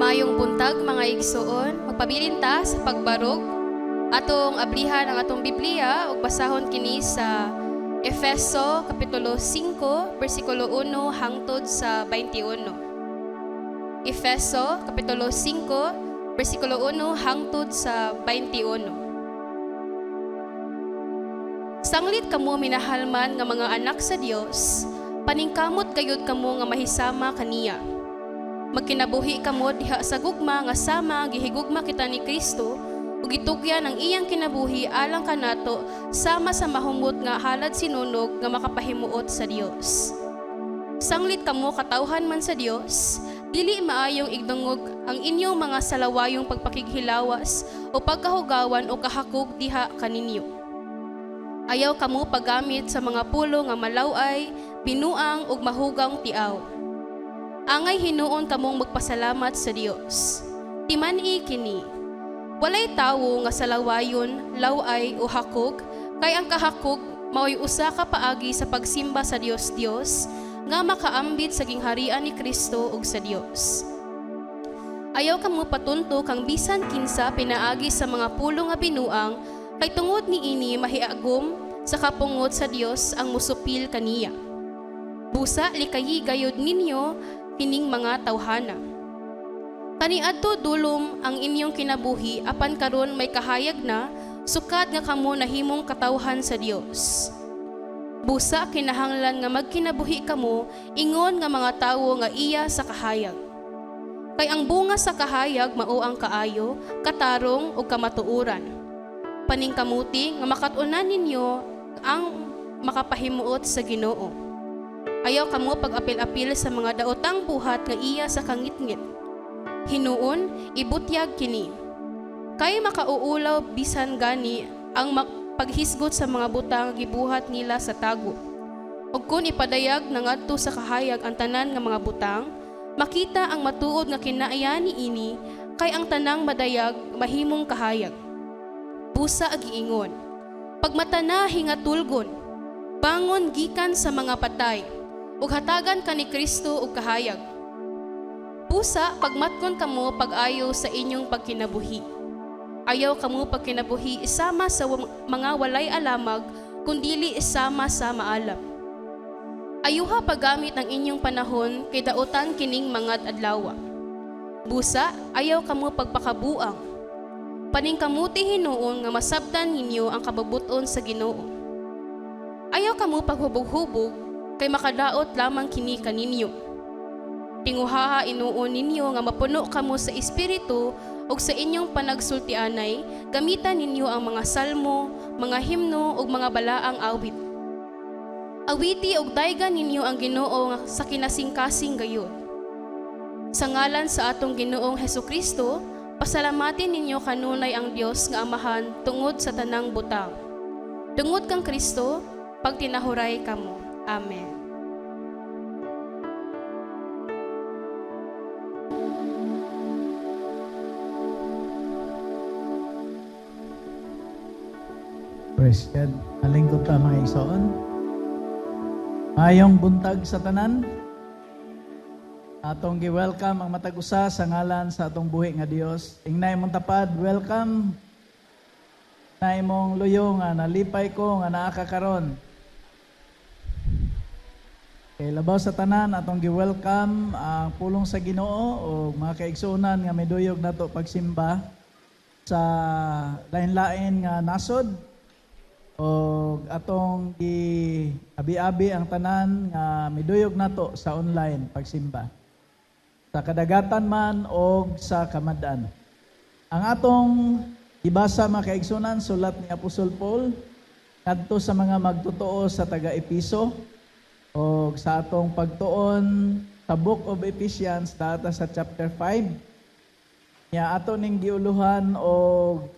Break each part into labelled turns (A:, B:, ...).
A: Maayong buntag mga igsoon, magpabilin ta sa pagbarog atong ablihan ang atong Biblia ug basahon kini sa Efeso kapitulo 5 bersikulo 1 hangtod sa 21. Efeso kapitulo 5 bersikulo 1 hangtod sa 21. Sanglit kamo minahalman nga mga anak sa Dios, paningkamot gayud kamo nga mahisama kaniya. Magkinabuhi kamo diha sa gugma nga sama gihigugma kita ni Kristo ug gitugyan ang iyang kinabuhi alang kanato sama sa mahumot nga halad sinunog nga makapahimuot sa Dios. Sanglit kamo katawhan man sa Dios, dili maayong igdungog ang inyong mga salawayong pagpakighilawas o pagkahugawan o kahakog diha kaninyo. Ayaw kamo paggamit sa mga pulo nga malaway, binuang ug mahugang tiaw. Angay hinuon kamong magpasalamat sa Dios. Timani kini. Walay tawo nga salawayon, laway o hakog, kay ang kahakog mao'y usa ka paagi sa pagsimba sa Dios nga makaambit sa gingharian ni Kristo ug sa Dios. Ayaw kamo patunto kang bisan kinsa pinaagi sa mga pulo nga binuang, kay tungod niini mahiagom sa kapungot sa Dios ang musupil kaniya. Busa likayi gayud ninyo kining mga tawhana. Kaniadto dulom ang inyong kinabuhi apan karon may kahayag na sukad nga kamo nahimong katawhan sa Dios. Busa kinahanglan nga magkinabuhi kamo ingon nga mga tawo nga iya sa kahayag. Kay ang bunga sa kahayag mao ang kaayo, katarong ug kamatuoran. Paningkamuti nga makatunan ninyo ang makapahimuot sa Ginoo. Ayaw kamo pag-apil-apil sa mga daotang buhat nga iya sa kangitngit. Hinuon, ibutyag kini. Kay makauulaw bisan gani ang paghisgot sa mga butang gibuhat nila sa tago. Ug kun ipadayag nangadto sa kahayag ang tanan nga mga butang, makita ang matuod nga kinaiya niini kay ang tanang madayag mahimong kahayag. Busa agiingon. Pagmatana hingatulgon, bangon gikan sa mga patay, ug hatagan ka ni Kristo og kahayag. Pusa, pagmatkon kamo pag-ayo sa inyong pagkinabuhi. Ayaw kamo pagkinabuhi isama sa mga walay alamag, kundili isama sa maalam. Ayuha paggamit ang inyong panahon kay daotan kining mga adlaw. Busa, ayaw kamo pagpakabuang. Paningkamuti hinuon nga masabtan ninyo ang kababuton sa Ginoo. Ayaw kamo paghubog-hubog kay makadaot lamang kini kaninyo. Tinguhaha inuon ninyo nga mapuno kamo sa Espiritu ug sa inyong panagsultianay, gamitan ninyo ang mga salmo, mga himno ug mga balaang awit. Awiti ug daygan ninyo ang Ginoo nga sa kinasingkasing gayon. Sa ngalan sa atong Ginoong Hesukristo, pasalamatin ninyo kanunay ang Dios nga Amahan tungod sa tanang butang. Tungod kang Kristo, pagtinahuray kamo. Amen.
B: Praise God. Nalingkod ta mga igsoon. Mayong buntag sa tanan. Atong gi-welcome ang matag usa sa ngalan sa atong buhi nga Dios. Ingnay mong tapad, welcome. Na imong luyo nga nalipay ko nga naa ka karon. Kay labaw sa tanan atong gi-welcome ang pulong sa Ginoo o mga kaigsuonan nga miduyog nato pagsimba sa lain-lain nga nasod o atong gi-abi-abi ang tanan nga miduyog nato sa online pagsimba sa kadagatan man o sa kamadan. Ang atong ibasa mga kaigsuonan sulat ni Apostol Paul kadto sa mga magtotoo sa taga-Episo o sa atong pagtuon sa Book of Ephesians data sa chapter 5 niya ato ning giuluhan og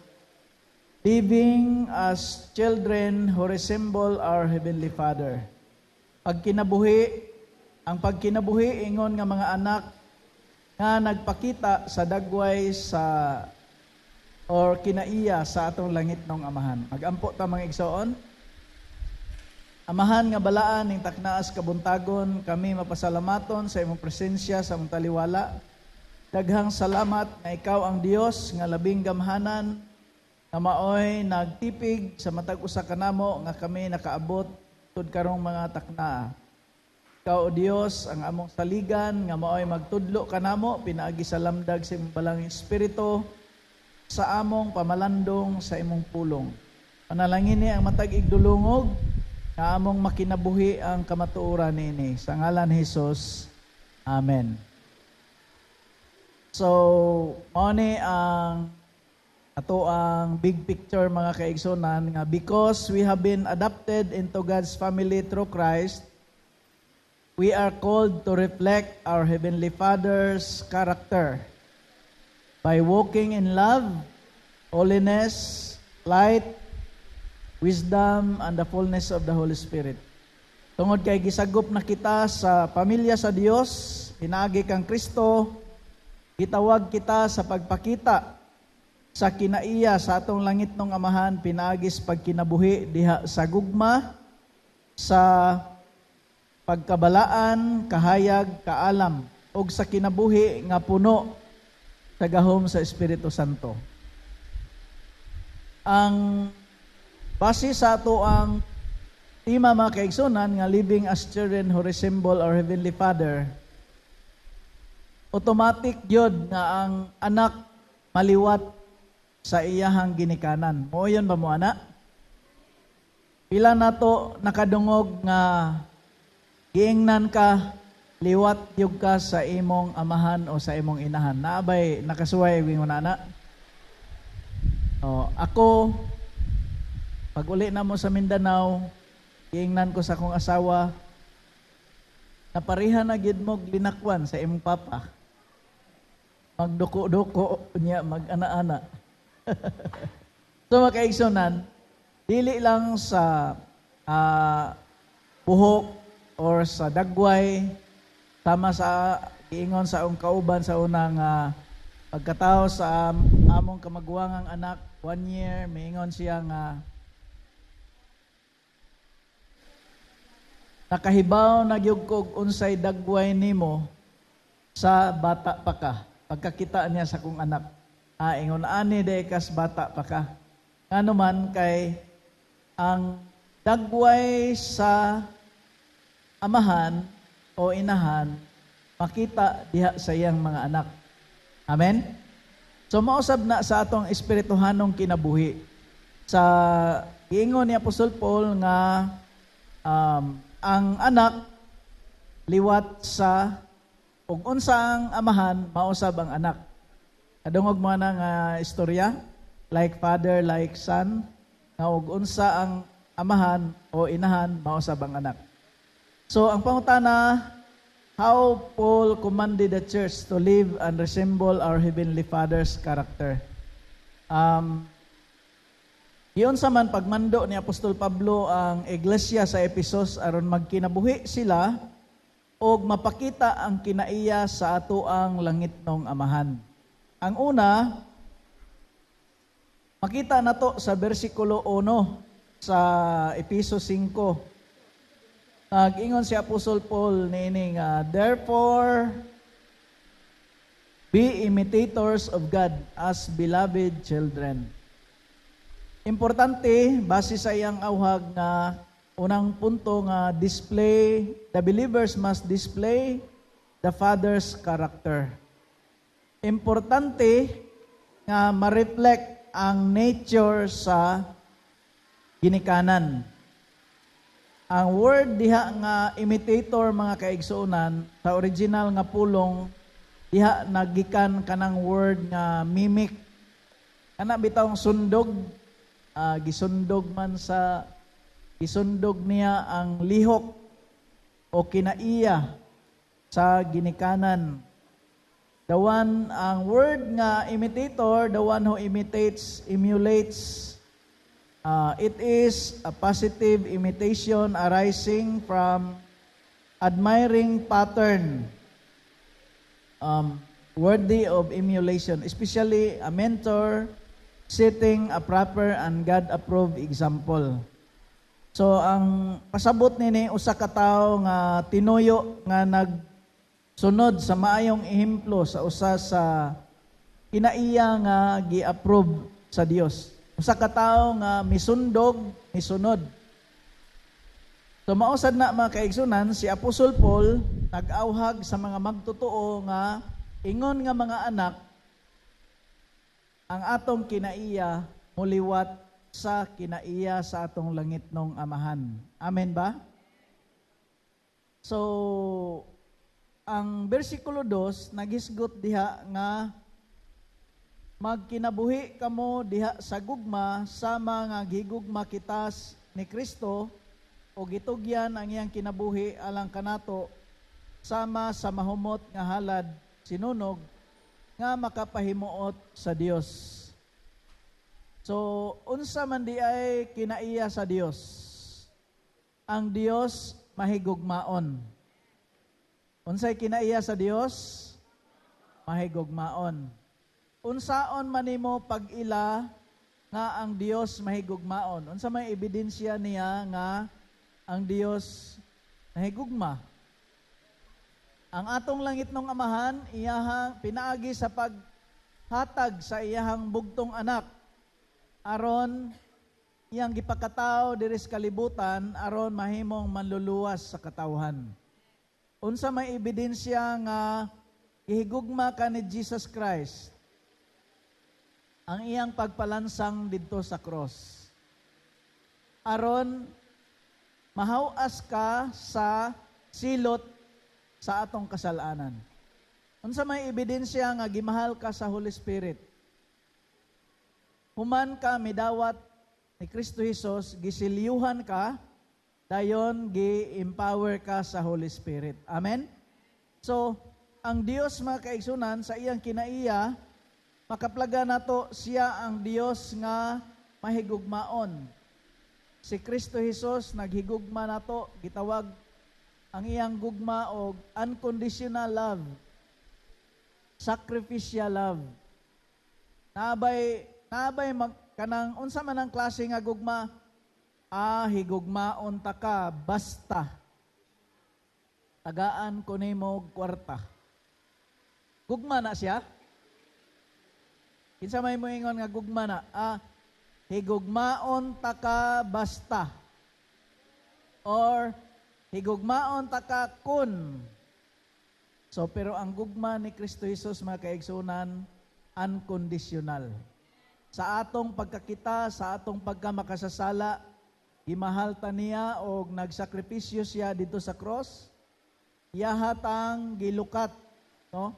B: living as children who resemble our Heavenly Father. Ang pagkinabuhi ingon nga mga anak nga nagpakita sa dagway sa or kinaiya sa atong langitnong Amahan. Magampo ta mga igsoon. Amahan nga balaan ning taknaas kabuntagon, kami mapasalamaton sa imong presensya sa imong taliwala. Daghang salamat nga ikaw ang Dios nga labing gamhanan nga maoy nagtipig sa matag usa kanamo nga kami nakaabot tud karong mga takna. Ikaw o Dios ang among saligan nga maoy magtudlo kanamo pinaagi sa lamdag sa imong balang espiritu sa among pamalandong sa imong pulong. Panalangin ni ang matag igdulungog nga among makinabuhi ang kamatuoran nini sa ngalan ni Hesus. Amen. So, mao ni ang ato ang big picture mga kaigsunan nga because we have been adopted into God's family through Christ, we are called to reflect our Heavenly Father's character by walking in love, holiness, light, wisdom, and the fullness of the Holy Spirit. Tungod kay gisagop na kita sa pamilya sa Dios, pinaagi kang Kristo, gitawag kita sa pagpakita sa kinaiya sa atong langit ng Amahan, pinaagis pagkinabuhi diha sa gugma, sa pagkabalaan, kahayag, kaalam, ug sa kinabuhi nga puno sa gahom sa Espiritu Santo. Ang base sa ato ang tema mga kaigsunan nga living as children who resemble our Heavenly Father, automatic yun nga ang anak maliwat sa iyahang ginikanan. Mo yun ba mo anak? Pila na to nakadungog nga giingnan ka, liwat yug ka sa imong amahan o sa imong inahan. Naabay nakasuway wing anak? Ako, pag uli na mo sa Mindanao, giingnan ko sa akong asawa, naparihan na gid mo linakwan sa imong papa. Magduko-duko niya, mag-ana-ana. So mga kaigsunan, dili lang sa buhok or sa dagway, tama sa giingon sa akong kauban sa unang pagkatao sa among kamagwangang anak, 1 year, miingon siya nga nakahibaw na gyud kog unsay dagway nimo sa bata pa ka. Pagkakita niya sa kong anak, ingon ani day kas bata pa ka. Ngano man kay ang dagway sa amahan o inahan makita diha sa iyang mga anak. Amen. So mausab na sa atong espirituhanong kinabuhi. Sa giingon ni Apostol Paul nga ang anak liwat sa ug unsa ang amahan mausab ang anak. Kadungog mo na nga istorya, like father, like son, nga ug unsa ang amahan o inahan mausab ang anak. So ang pangutana, how Paul commanded the church to live and resemble our Heavenly Father's character. Iyon sa man pagmando ni Apostol Pablo ang iglesia sa Ephesus aron magkinabuhi sila o mapakita ang kinaiya sa ato ang langit ng Amahan. Ang una, makita na to sa versikulo 1 sa Efeso 5. Nag-ingon si Apostol Paul nining, therefore, be imitators of God as beloved children. Importante, base sa iyang awhag na unang punto nga display, the believers must display the Father's character. Importante nga ma-reflect ang nature sa ginikanan. Ang word diha nga imitator mga kaigsuonan sa original nga pulong diha nagikan kanang word nga mimic. Kana bitawng sundog, gisundog niya ang lihok o kinaiya sa ginikanan. Ang word nga imitator, the one who imitates, emulates. It is a positive imitation arising from admiring pattern, worthy of emulation, especially a mentor setting a proper and God-approved example. So ang pasabot nini usa ka tawo nga tinuyo nga sunod sa maayong ehemplo sa usa sa kinaiya nga gi-approve sa Dios. Usa ka tawo nga misundog, misunod. So mausad na mga kaigsunan, si Apostol Paul nag-awhag sa mga magtotoo nga ingon nga mga anak, ang atong kinaiya muliwat sa kinaiya sa atong langit nung amahan. Amen ba? So, ang versikulo 2, nagisgot diha nga magkinabuhi kamo diha sa gugma sama nga gigugma kitas ni Kristo o gitugyan ang iyang kinabuhi alang kanato sama sa mahumot nga halad sinunog nga makapahimuot sa Dios. So, unsa man di ay kinaiya sa Dios? Ang Dios mahigugmaon. Unsay kinaiya sa Dios? Mahigugmaon. Unsaon man nimo pag-ila nga ang Dios mahigugmaon? Unsa may ebidensya niya nga ang Dios nahigugma? Ang atong langit nung amahan, iyahang pinaagi sa paghatag sa iyahang bugtong anak aron iyang gipakatao diri sa kalibutan aron mahimong manluluwas sa katawhan. Unsa may ebidensya nga gihigugma ka ni Jesus Christ ang iyang pagpalansang didto sa cross aron mahawas ka sa silot sa atong kasalanan. Unsa may ebidensya nga gimahal ka sa Holy Spirit? Human ka midawat ni Kristo Jesus, gisilyuhan ka, dayon gi-empower ka sa Holy Spirit. Amen? So, ang Dios mga kaigsunan sa iyang kinaiya, makaplaga nato siya ang Dios nga mahigugmaon. Si Kristo Jesus naghigugma nato, gitawag ang iyang gugma og unconditional love, sacrificial love. Naabay kanang unsa man ang klase nga gugma? Higugmaon ta ka basta tagaan ko nimo og kwarta. Gugma na siya? Kinsa may moingon nga gugma na? Higugmaon ta ka basta. Or higugmaon ta ka kun. So pero ang gugma ni Kristo Jesus mga kaigsunan unconditional. Sa atong pagkakita, sa atong pagkamakasasala, gimahal ta niya o nagsakripisyo siya dito sa cross. Yahatang gilukat, no?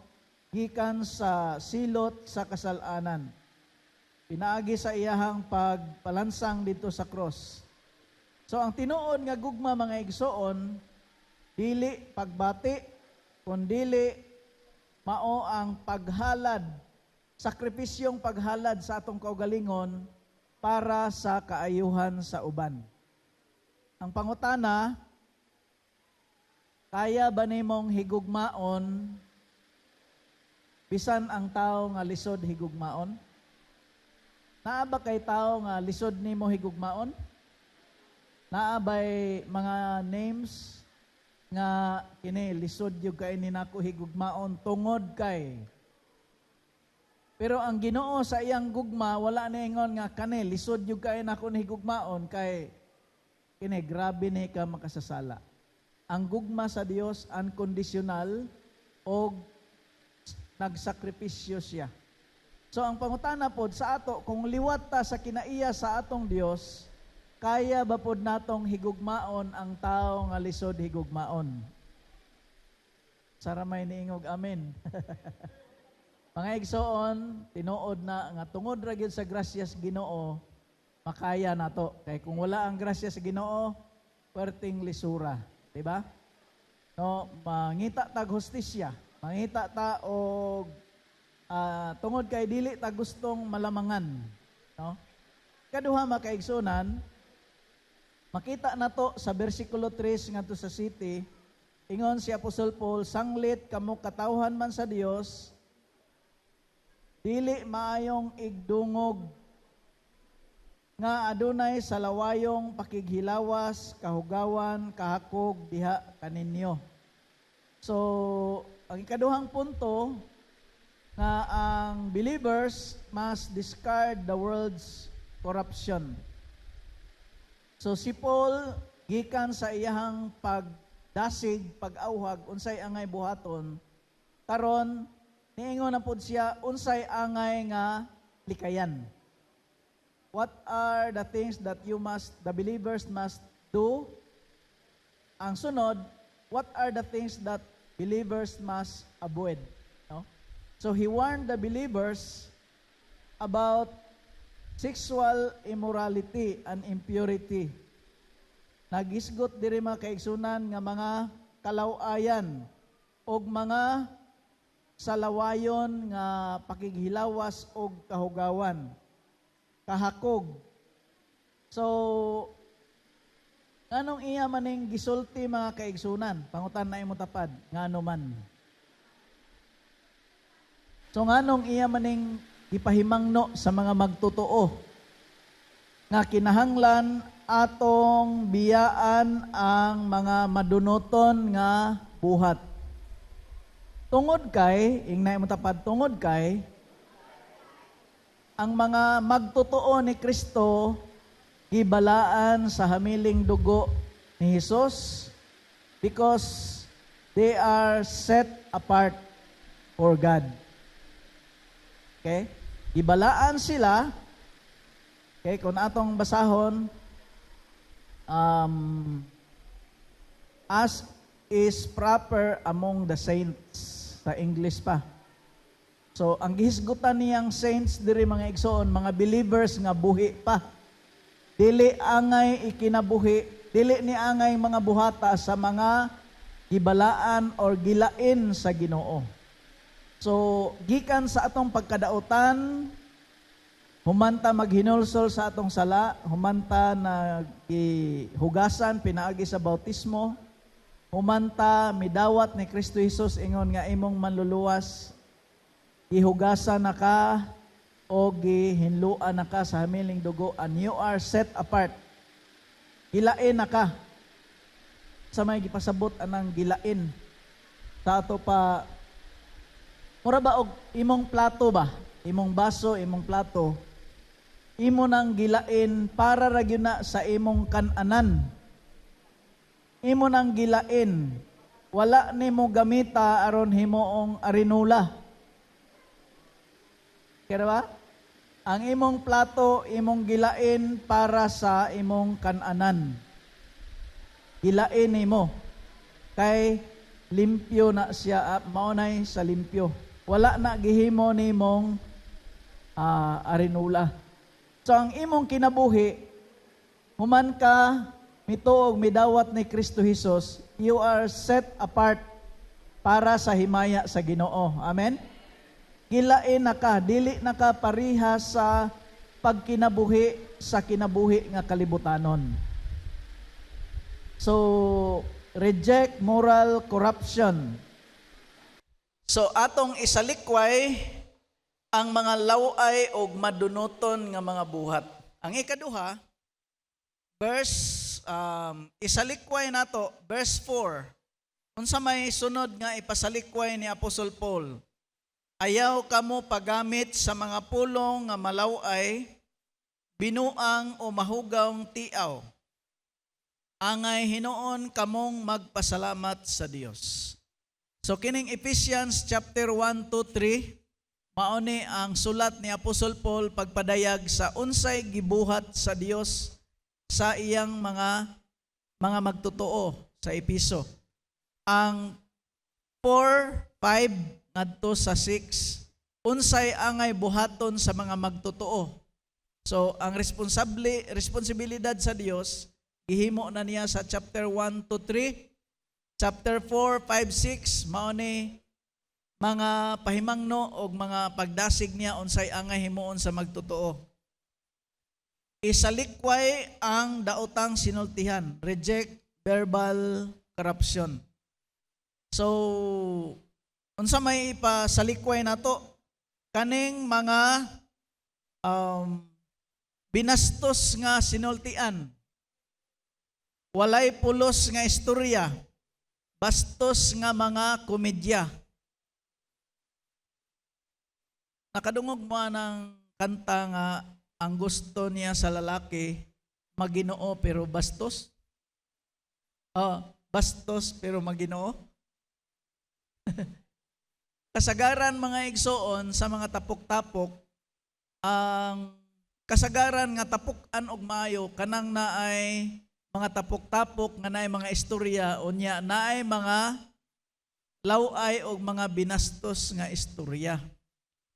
B: Gikan sa silot sa kasalanan. Pinaagi sa iyahang pagpalansang dito sa cross. So ang tinuod nga gugma mga igsoon, dili pagbati, kundili mao ang paghalad, sakripisyong paghalad sa atong kaugalingon para sa kaayuhan sa uban. Ang pangutana, kaya ba nimong higugmaon bisan ang tao nga lisod higugmaon? Naa ba kay tao nga lisod nimo higugmaon? Naa bay mga names nga kini lisod yung kay ni nako higugmaon tungod kay. Pero ang Ginoo sa iyang gugma wala na ingon nga kani lisod yung kay nako higugmaon kay kini grabe ni ka makasasala. Ang gugma sa Dios unconditional o nagsakripisyo siya. So ang pangutana pod sa ato kung liwat ta sa kinaiya sa atong Dios, kaya ba pod natong higugmaon ang tao nga lisod higugmaon? Sara may niingog amen. Mga igsoon, tinuod na nga tungod ra gyud sa grasyas Ginoo, makaya nato. Kay kung wala ang grasya sa Ginoo, perting lisura, di ba? No, mangita tag hustisya, mangita ta og tungod kay dili ta gustong malamangan, no? Kaduha mga kaigsunan, makita nato sa bersikulo 3 ngadto sa city, ingon si Apostol Paul, sanglit kamo katawhan man sa Dios, dili maayong igdungog nga adunay salawayong pakighilawas, kahugawan, kahakog diha kaninyo. So ang ikaduhang punto nga ang believers must discard the world's corruption. So si Paul gikan sa iyahang pagdasig, pag-awhag unsay angay buhaton, karon niingon na pud siya unsay angay nga likayan. What are the things that the believers must do? Ang sunod, what are the things that believers must avoid? No? So he warned the believers about sexual immorality and impurity. Nagisgot diri mga kaigsunan nga mga kalawayan og mga salawayon nga pakighilawas og kahugawan, kahakog. So, nganong iya maning gisulti mga kaigsunan? Pangutan na imo tapad, ngano man. So, nganong iya maning ipahimangno sa mga magtotoo nga kinahanglan atong biyaan ang mga madunoton nga buhat. Tungod kay, ingna imo tapad, tungod kay ang mga magtotoo ni Kristo gibalaan sa hamiling dugo ni Jesus because they are set apart for God. Okay? Gibalaan sila. Okay, kung atong basahon, as is proper among the saints, sa English pa. So, ang gihisgutan niyang saints diri mga igsoon, mga believers nga buhi pa. Dili angay ikinabuhi, dili ni angay mga buhata sa mga gibalaan or gilain sa Ginoo. So, gikan sa atong pagkadautan, humanta maghinulsol sa atong sala, humanta na hugasan pinaagi sa bautismo, humanta midawat ni Kristo Jesus ingon nga imong manluluwas, ihugasan na ka o gihinluan na ka sa hamiling dugo, and you are set apart. Gilain na ka. Sa may gipasabot anang gilain. Sa ato pa, mura ba og imong plato ba? Imong baso, imong plato, imo nang gilain para ra gyud na sa imong kananan. Imo nang gilain, wala nimo gamita aron himuong arinula. Kaya ba? Ang imong plato, imong gilain para sa imong kananan. Gilain nimo. Kay limpyo na siya, maunay sa limpyo. Wala na gihimo nimong arinula. So ang imong kinabuhi, human ka mituog midawat ni Kristo Jesus, you are set apart para sa himaya sa Ginoo. Amen? Gilain na ka, dili na ka pariha sa pagkinabuhi sa kinabuhi nga kalibutanon. So, reject moral corruption. So, atong isalikway ang mga laway o madunoton nga mga buhat. Ang ikaduha, isalikway nato, verse 4. Unsa may sunod nga ipasalikway ni Apostol Paul? Ayaw kamo paggamit sa mga pulong nga malaway, binuang o mahugawng tiaw. Angay hinuon kamong magpasalamat sa Dios. So kining Ephesians chapter 1 to 3, mauni ang sulat ni Apostol Paul pagpadayag sa unsay gibuhat sa Dios sa iyang mga magtotoo sa Episo. Ang 4, 5 ngadto sa 6, unsay angay buhaton sa mga magtotoo. So ang responsibilidad sa Dios gihimo na niya sa chapter 1 to 3. Chapter 4, 5, 6 mao ni mga pahimangno og mga pagdasig niya unsay angay himuon sa magtotoo. Isalikway ang daotang sinultihan, reject verbal corruption. So unsa may ipasalikway nato kaning mga binastos nga sinultian, walay pulos nga istorya, bastos nga mga komedya, Nakadungog mo ng kanta nga ang gusto niya sa lalaki maginoo pero bastos. Bastos pero maginoo. Kasagaran mga igsoon sa mga tapok-tapok, ang kasagaran nga tapok-an og maayo kanang naay mga tapok-tapok nga naay mga istorya unya naay mga laway og mga binastos nga istorya.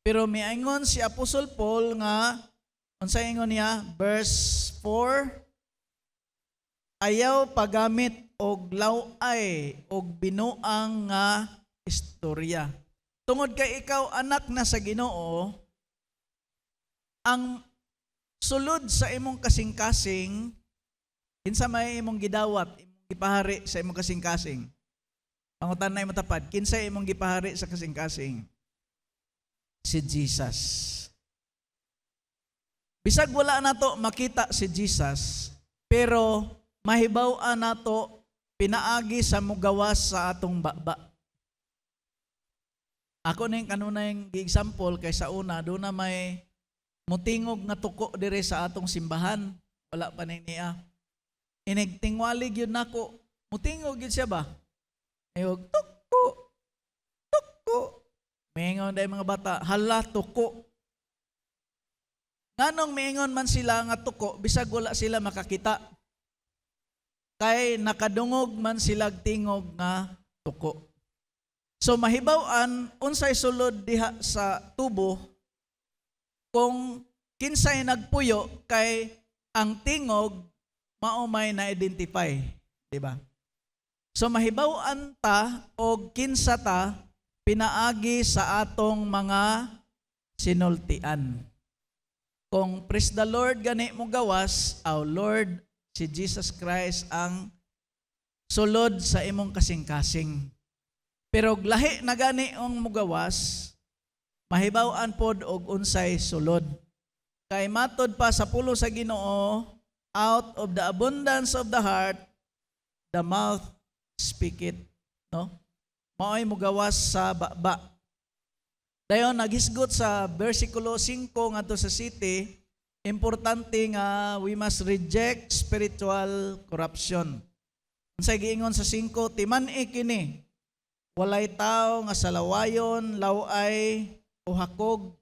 B: Pero miingon si Apostol Paul nga unsa ingon niya verse 4, ayaw paggamit og laway og binuang nga istorya. Tungod kay ikaw anak na sa Ginoo, ang sulod sa imong kasing-kasing, kinsa may imong gidawat, imong gipahari sa imong kasing-kasing. Pangutan na imong tapad, kinsa imong gipahari sa kasing-kasing? Si Jesus. Bisag wala nato makita si Jesus, pero mahibaw-an nato pinaagi sa mugawas sa atong baba. Ako ning kanunay gi-example kay sa una do na may mutingog nga tuko dire sa atong simbahan. Wala pa ning niya. Inigtingwalig yun nako. Mutingog yun siya ba? Ayog tuko. Tuko. Mingon day mga bata, hala tuko. Nganong mingon man sila nga tuko bisag wala sila makakita. Kay nakadungog man sila tingog nga tuko. So mahibaw-an unsay sulod diha sa tubo kung kinsay nagpuyo kay ang tingog mao may na-identify, di ba? So mahibaw-an ta og kinsa ta pinaagi sa atong mga sinultian. Kung praise the Lord gani mo gawas, our Lord si Jesus Christ ang sulod sa imong kasing-kasing. Pero lahi na gani ang mugawas, mahibaw-an pod og unsay sulod. Kay matod pa sa pulo sa Ginoo, out of the abundance of the heart, the mouth speaketh. No? Mao'y mugawas sa baba. Dayon naghisgot sa versikulo 5 ngadto sa 7, importante nga we must reject spiritual corruption. Unsay giingon sa 5, timan-i kini. Walay tao nga salawayon, laway o hakog.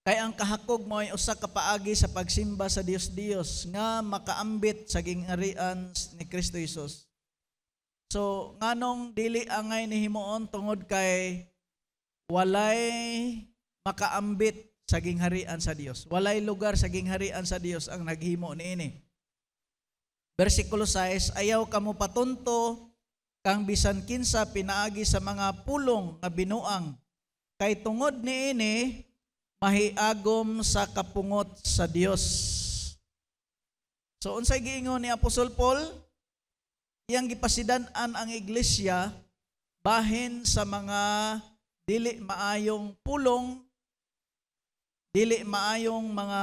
B: Kay ang kahakog mo ay usa ka paagi sa pagsimba sa Dios nga makaambit sa gingharian ni Kristo Jesus. So nganong dili angay ni himuon tungod kay walay makaambit sa gingharian sa Dios. Walay lugar sa gingharian sa Dios ang naghimo niini. Versikulo 6, ayaw kamo patunto kang bisan kinsa pinaagi sa mga pulong nga binuang kay tungod niini mahiagom sa kapungot sa Dios. So unsay giingon ni Apostol Paul? Iyang gipasidan-an ang iglesia bahin sa mga dili maayong pulong, dili maayong mga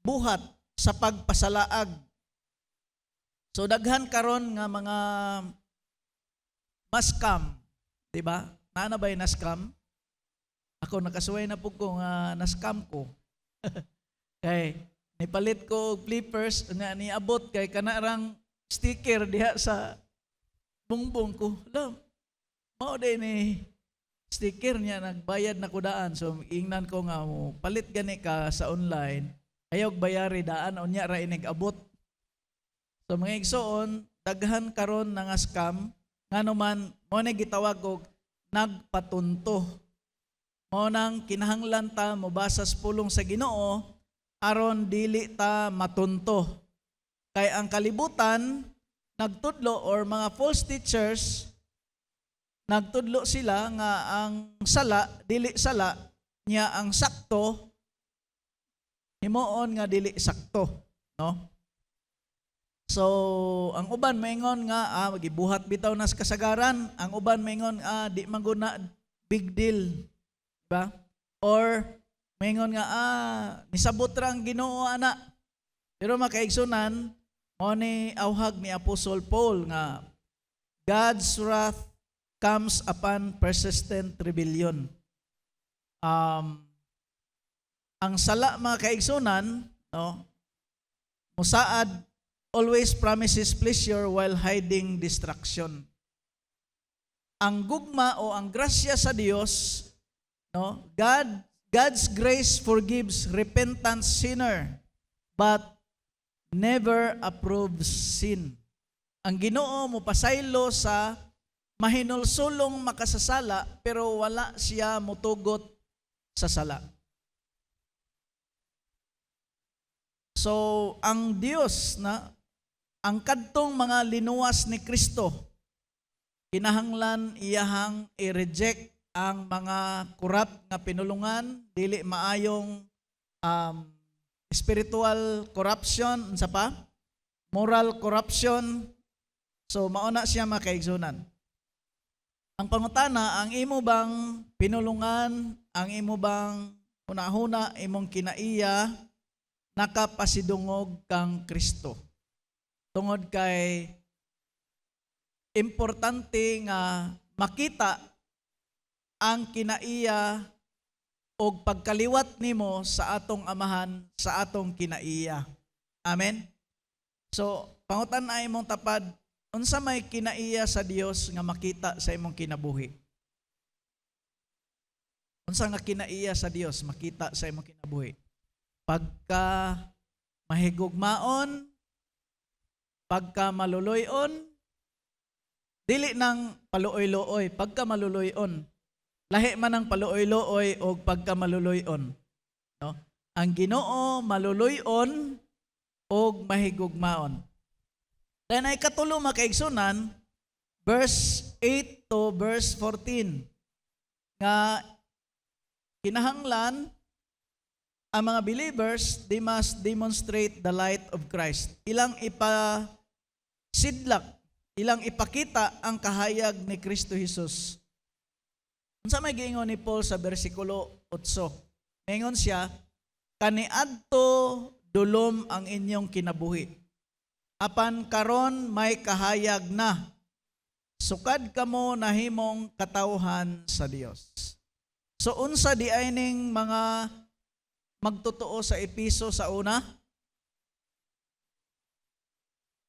B: buhat sa pagpasalaag. So daghan karon nga mga mascam, di ba? Naana ba yung nascam? Ako nakasuway na po ko nga nascam ko. Kay nipalit ko og flippers nga niabot kay kanarang sticker diha sa bungbong ko. Alam, mao day ni sticker niya nagbayad na ko daan. So ingnan ko nga mo palit gani ka sa online. Ayog bayari daan unya ra inig abot. So mga igsoon, daghan karon nga scam, nganuman mo na gitawag og nagpatunto. Mo nang kinahanglan ta mobasas pulong sa Ginoo aron dili ta matunto. Kay ang kalibutan nagtudlo or mga false teachers nagtudlo sila nga ang sala dili sala niya ang sakto himuon nga dili sakto, no? So, ang uban maingon nga magibuhat bitaw nas kasagaran, ang uban maingon di maguna big deal, diba? Or maingon nga nisabot ra ang Ginoo ana. Pero makaigsunan mo ni awhag ni Apostle Paul nga God's wrath comes upon persistent rebellion. ang sala mga kaigsunan, no, musaad always promises pleasure while hiding distraction. Ang gugma o ang grasya sa Dios, no, God's grace forgives repentant sinner but never approves sin. Ang Ginoo mo pasaylo sa mahinulsulong makasasala pero wala siya mutugot sa sala. So, ang Dios ang kadtong mga linuwas ni Kristo, kinahanglan iyahang i-reject ang mga kurap nga pinulungan, dili maayong spiritual corruption, unsa pa? Moral corruption. So, mauna siya mga kaigsunan. Ang pangutana, ang imo bang pinulungan, ang imo bang hunahuna, imong kinaiya, nakapasidungog kang Kristo. Tungod kay importante nga makita ang kinaiya o pagkaliwat nimo sa atong amahan, sa atong kinaiya. Amen? So, pangutan na imong tapad, unsa may kinaiya sa Dios nga makita sa imong kinabuhi? Unsa nga kinaiya sa Dios makita sa imong kinabuhi? Pagka mahigugmaon, pagka maluloyon, dili nang paluoy-looy, pagka maluloyon. Lahi man ang paluoy-looy o pagka maluloyon. No? Ang Ginoo maluloyon o mahigugmaon. Then ay katulo makaigsunan, verse 8 to verse 14, nga kinahanglan ang mga believers, they must demonstrate the light of Christ. Ilang ipasidlak, ilang ipakita ang kahayag ni Kristo Jesus. Unsa may giingon ni Paul sa bersikulo 8? Ingon siya, kaniadto dulom ang inyong kinabuhi. Apan karon may kahayag na. Sukad kamo nahimong katawhan sa Dios. So unsa di ay ning mga magtotoo sa Episo sa una?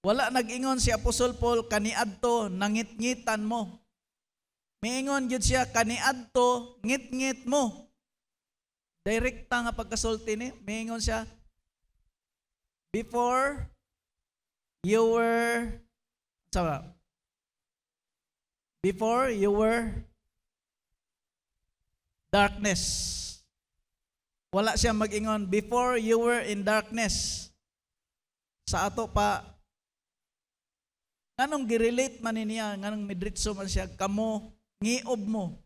B: Wala nag-ingon si Apostol Paul, kaniadto, nangit-ngitan mo. Miingon yun siya, kaniadto, ngit-ngit mo. Direkta nga pagkasulti ni, miingon siya, before you were darkness. Wala siya mag-ingon, before you were in darkness. Sa ato pa, nganong girelate man niya, nganong midritso man siya, kamo, ngiob mo,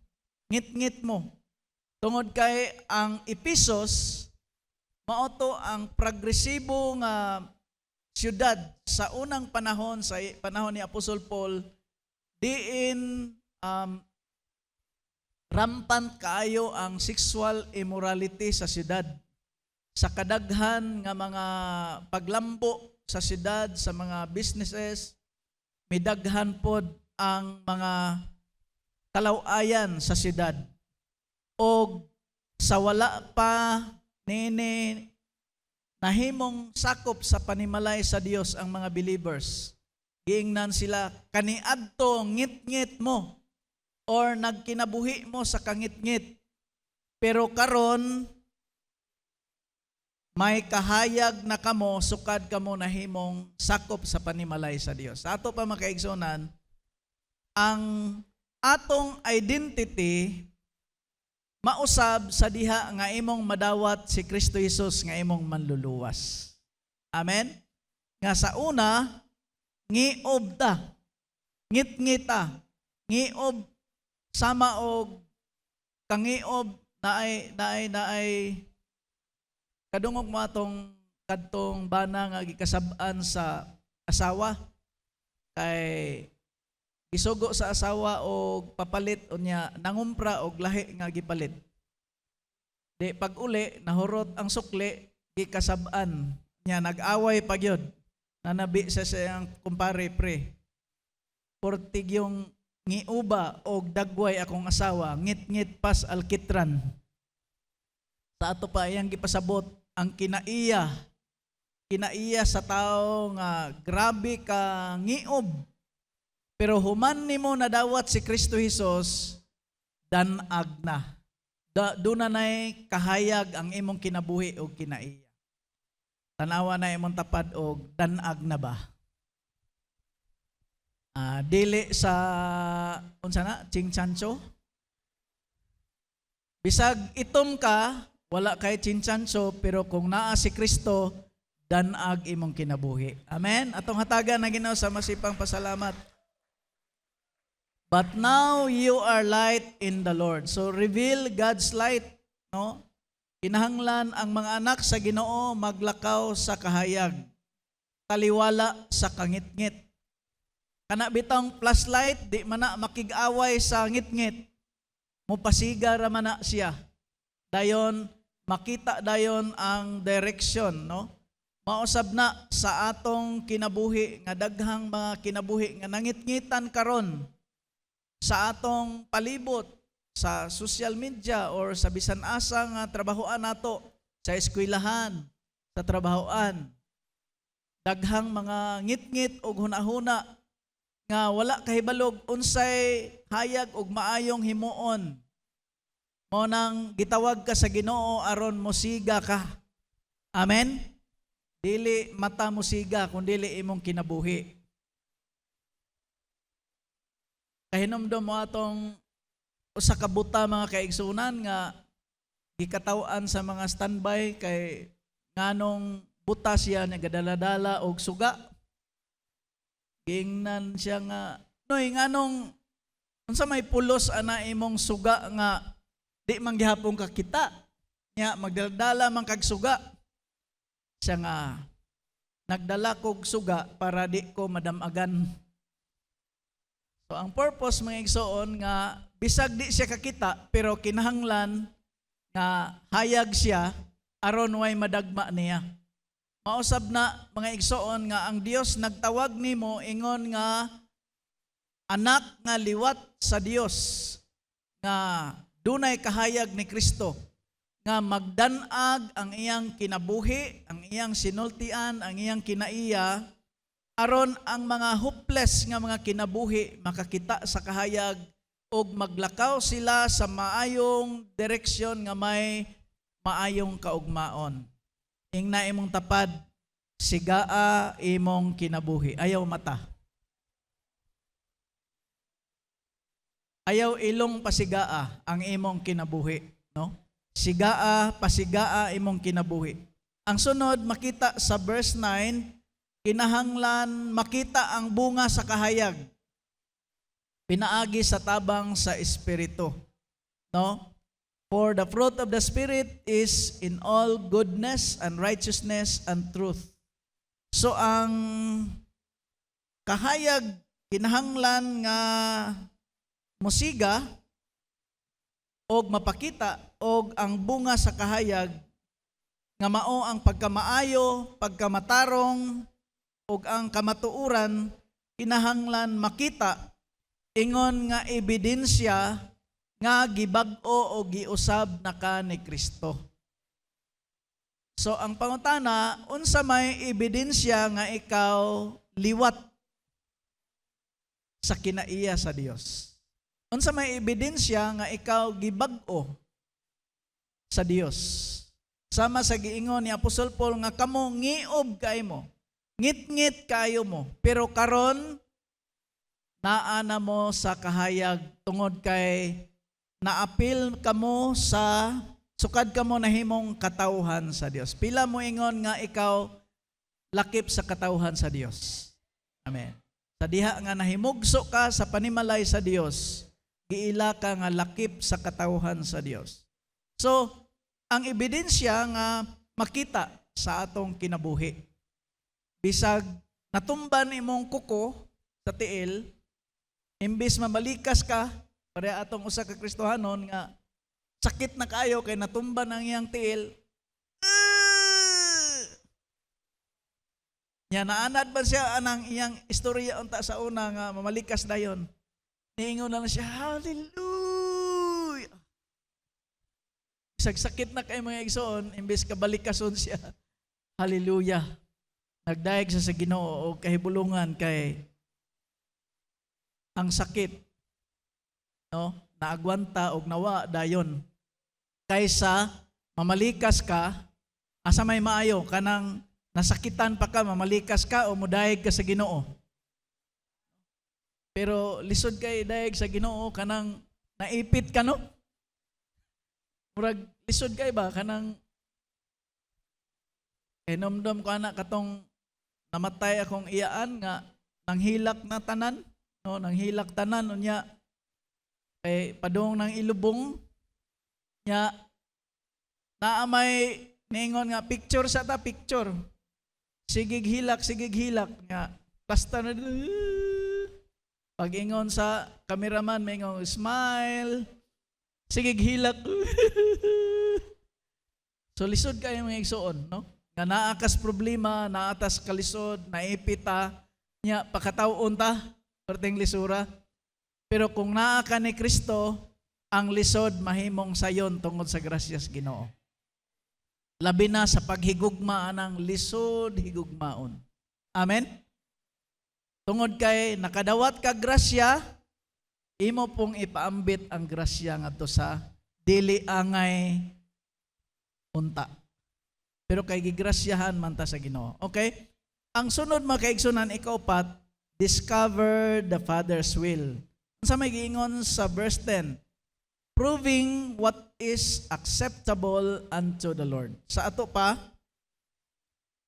B: ngit-ngit mo. Tungod kay ang Ephesus, maoto ang progresibo nga siyudad sa unang panahon, sa panahon ni Apostol Paul, diin rampant kaayo ang sexual immorality sa siyudad. Sa kadaghan nga mga paglambo sa siyudad, sa mga businesses, midaghan pod ang mga kalawayan sa siyudad. O sa wala pa nini nahimong sakop sa panimalay sa Dios ang mga believers. Giingnan sila, kaniadto ngit-ngit mo, or nagkinabuhi mo sa kangit-ngit. Pero karon may kahayag na kamo, sukad kamo nahimong sakop sa panimalay sa Dios. Sa ato pa makaigsunan, ang atong identity mausab sa diha nga imong madawat si Kristo Jesus nga imong manluluwas. Amen? Nga sa una, ngiob ta, ngit-ngita, ngiob sama og kangiob naay kadungog mo atong kadtong bana nga gikasab-an sa asawa kay isugo sa asawa og papalit unya nangumpra og lahi nga gipalit. Di pag uli nahurot ang sukli gikasab-an nya nag-away pagyod. Nanabi sa siyang kumpare pre. Portig yung ngiuba og dagway akong asawa, ngit-ngit pas alkitran. Sa ato pa iyang gipasabot ang kinaiya sa tao nga grabe ka ngiob. Pero human nimo nadawat si Kristo Jesus, danag na. Duna nay kahayag ang imong kinabuhi o kinaiya. Tanawa na imong tapad og danag na ba? Dili sa unsa na chinchancho. Bisag itom ka, wala kay chinchancho, pero kung naa si Kristo, danag imong kinabuhi. Amen. Atong hatagan na Ginoo sa masipang pasalamat. But now you are light in the Lord. So reveal God's light, no? Kinahanglan ang mga anak sa Ginoo maglakaw sa kahayag, taliwala sa kangit-ngit. Kana bitang flashlight, di man na makig-away sa ngit-ngit. Mupasiga ra man na siya. Dayon makita dayon ang direction, no? Mausab na sa atong kinabuhi nga daghang mga kinabuhi nga nangit-ngitan karon sa atong palibot, sa social media or sa bisan asa nga trabahoan nato, sa eskwelahan, sa trabahoan. Daghang mga ngit-ngit og hunahuna nga wala kahibalog unsay hayag og maayong himuon. Mo nang gitawag ka sa Ginoo aron mosiga ka. Amen. Dili mata mosiga kundi dili imong kinabuhi. Kahinomdom mo atong usa ka buta mga kaigsunan nga gikataw-an sa mga standby kay nganong buta siya nagadala-dala og suga. Gingnan siya nga, noy, nganong, unsa may pulos ana imong suga nga, di man gihapon ka kita, nya magdala man kag suga. Siya nga, nagdala kog suga para di ko madamagan. So ang purpose mga igsoon nga, bisag di siya kakita, pero kinahanglan nga hayag siya, aron way madagma niya. Mausab na mga igsoon nga ang Dios nagtawag nimo ingon nga anak nga liwat sa Dios nga dunay kahayag ni Kristo nga magdanag ang iyang kinabuhi, ang iyang sinultian, ang iyang kinaiya aron ang mga hopeless nga mga kinabuhi makakita sa kahayag ug maglakaw sila sa maayong direksyon nga may maayong kaugmaon. Ingna imong tapad, sigaa imong kinabuhi. Ayaw mata. Ayaw ilong pasigaa ang imong kinabuhi. No? Sigaa, pasigaa imong kinabuhi. Ang sunod, makita sa verse 9, kinahanglan makita ang bunga sa kahayag. Pinaagi sa tabang sa Espiritu. No? For the fruit of the Spirit is in all goodness and righteousness and truth. So ang kahayag kinahanglan nga musiga og mapakita og ang bunga sa kahayag nga mao ang pagkamaayo, pagkamatarong og ang kamatuoran kinahanglan makita ingon nga ebidensya nga gibag-o o giusab na ka ni Kristo. So ang pangutana, unsa may ebidensya nga ikaw liwat sa kinaiya sa Dios? Unsa may ebidensya nga ikaw gibag-o sa Dios? Sama sa giingon ni Apostol Paul nga kamo ngiob kay mo, ngit-ngit kayo mo, pero karon naa na mo sa kahayag tungod kay naapil kamo sa sukad kamo nahimong katawhan sa Dios. Pila mo ingon nga ikaw lakip sa katawhan sa Dios. Amen. Sa diha nga nahimugso ka sa panimalay sa Dios, giila ka nga lakip sa katawhan sa Dios. So, ang ebidensya nga makita sa atong kinabuhi. Bisag natumban imong kuko sa tiil, imbis mabalikas ka, para atong usa ka Kristohanon nga sakit na kayo kay natumban ang iyang tiil. Nya naanad ba siya anang iyang istorya unta sa una nga mamalikas dayon. Niingon lang siya, hallelujah. Sagsakit na kay mga igsoon, imbes kabalikason siya. Hallelujah. Nagdaig siya sa Ginoo o kahibulungan kay ang sakit, no? Naagwanta og nawa dayon. Kaysa mamalikas ka, asa may maayo kanang nasakitan pa ka, mamalikas ka o mudaig ka sa Ginoo. Pero lisod kay daig sa Ginoo kanang naipit ka, no? Murag lisod kay ba kanang nomdom ko anak katong namatay akong iyaan nga nanghilak na tanan, no? Nanghilak tanan unya kay padung ng ilubong nya naamay ningon nga picture sa ta picture. Sigig hilak nga basta na pag-ingon sa cameraman may ingon smile. Sigig hilak. So lisod kayo mga igsoon, no? Nga naakas problema, naatas kalisod, naipita, nya pakataon ta, perteng lisura. Pero kung naa ka ni Kristo, ang lisod mahimong sayon tungod sa grasyas Ginoo. Labi na sa paghigugma anang lisod higugmaon. Amen? Tungod kay nakadawat ka grasya, imo pong ipaambit ang grasya ngadto sa dili angay unta. Pero kay gigrasyahan man ta sa Ginoo. Okay? Ang sunod mga kaigsunan ikaupat, discover the Father's will. Sa may giingon sa verse 10, proving what is acceptable unto the Lord. Sa ato pa,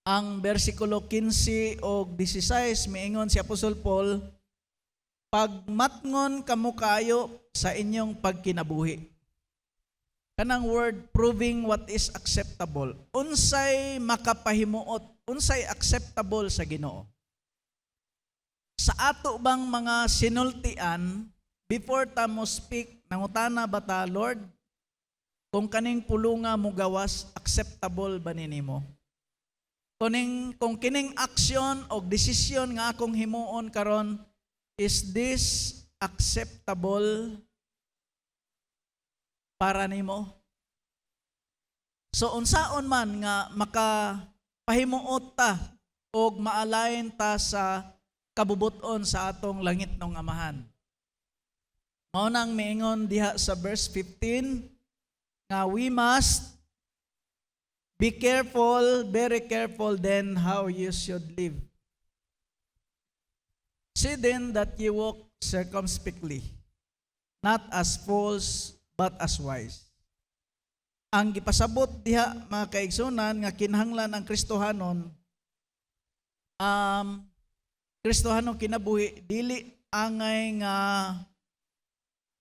B: ang versikulo 15 o 16, miingon si Apostol Paul, pagmatngon kamo kayo sa inyong pagkinabuhi. Kanang word, proving what is acceptable. Unsay makapahimuot, unsay acceptable sa Ginoo. Sa ato bang mga sinultian, before ta mo speak, nangutana ba ta, Lord, kung kaning pulunga mo gawas, acceptable ba ninimo? Kung kining aksyon o desisyon nga akong himuon karon, is this acceptable para nimo? So unsaon man nga makapahimuot ta o maalayin ta sa kabubuton sa atong langit ng Amahan. Mao nang miingon diha sa verse 15 nga we must be careful, very careful then how you should live. See then that you walk circumspectly, not as fools, but as wise. Ang gipasabot diha mga kaigsunan nga kinahanglan ang Kristohanon, Kristohanong kinabuhi, dili angay nga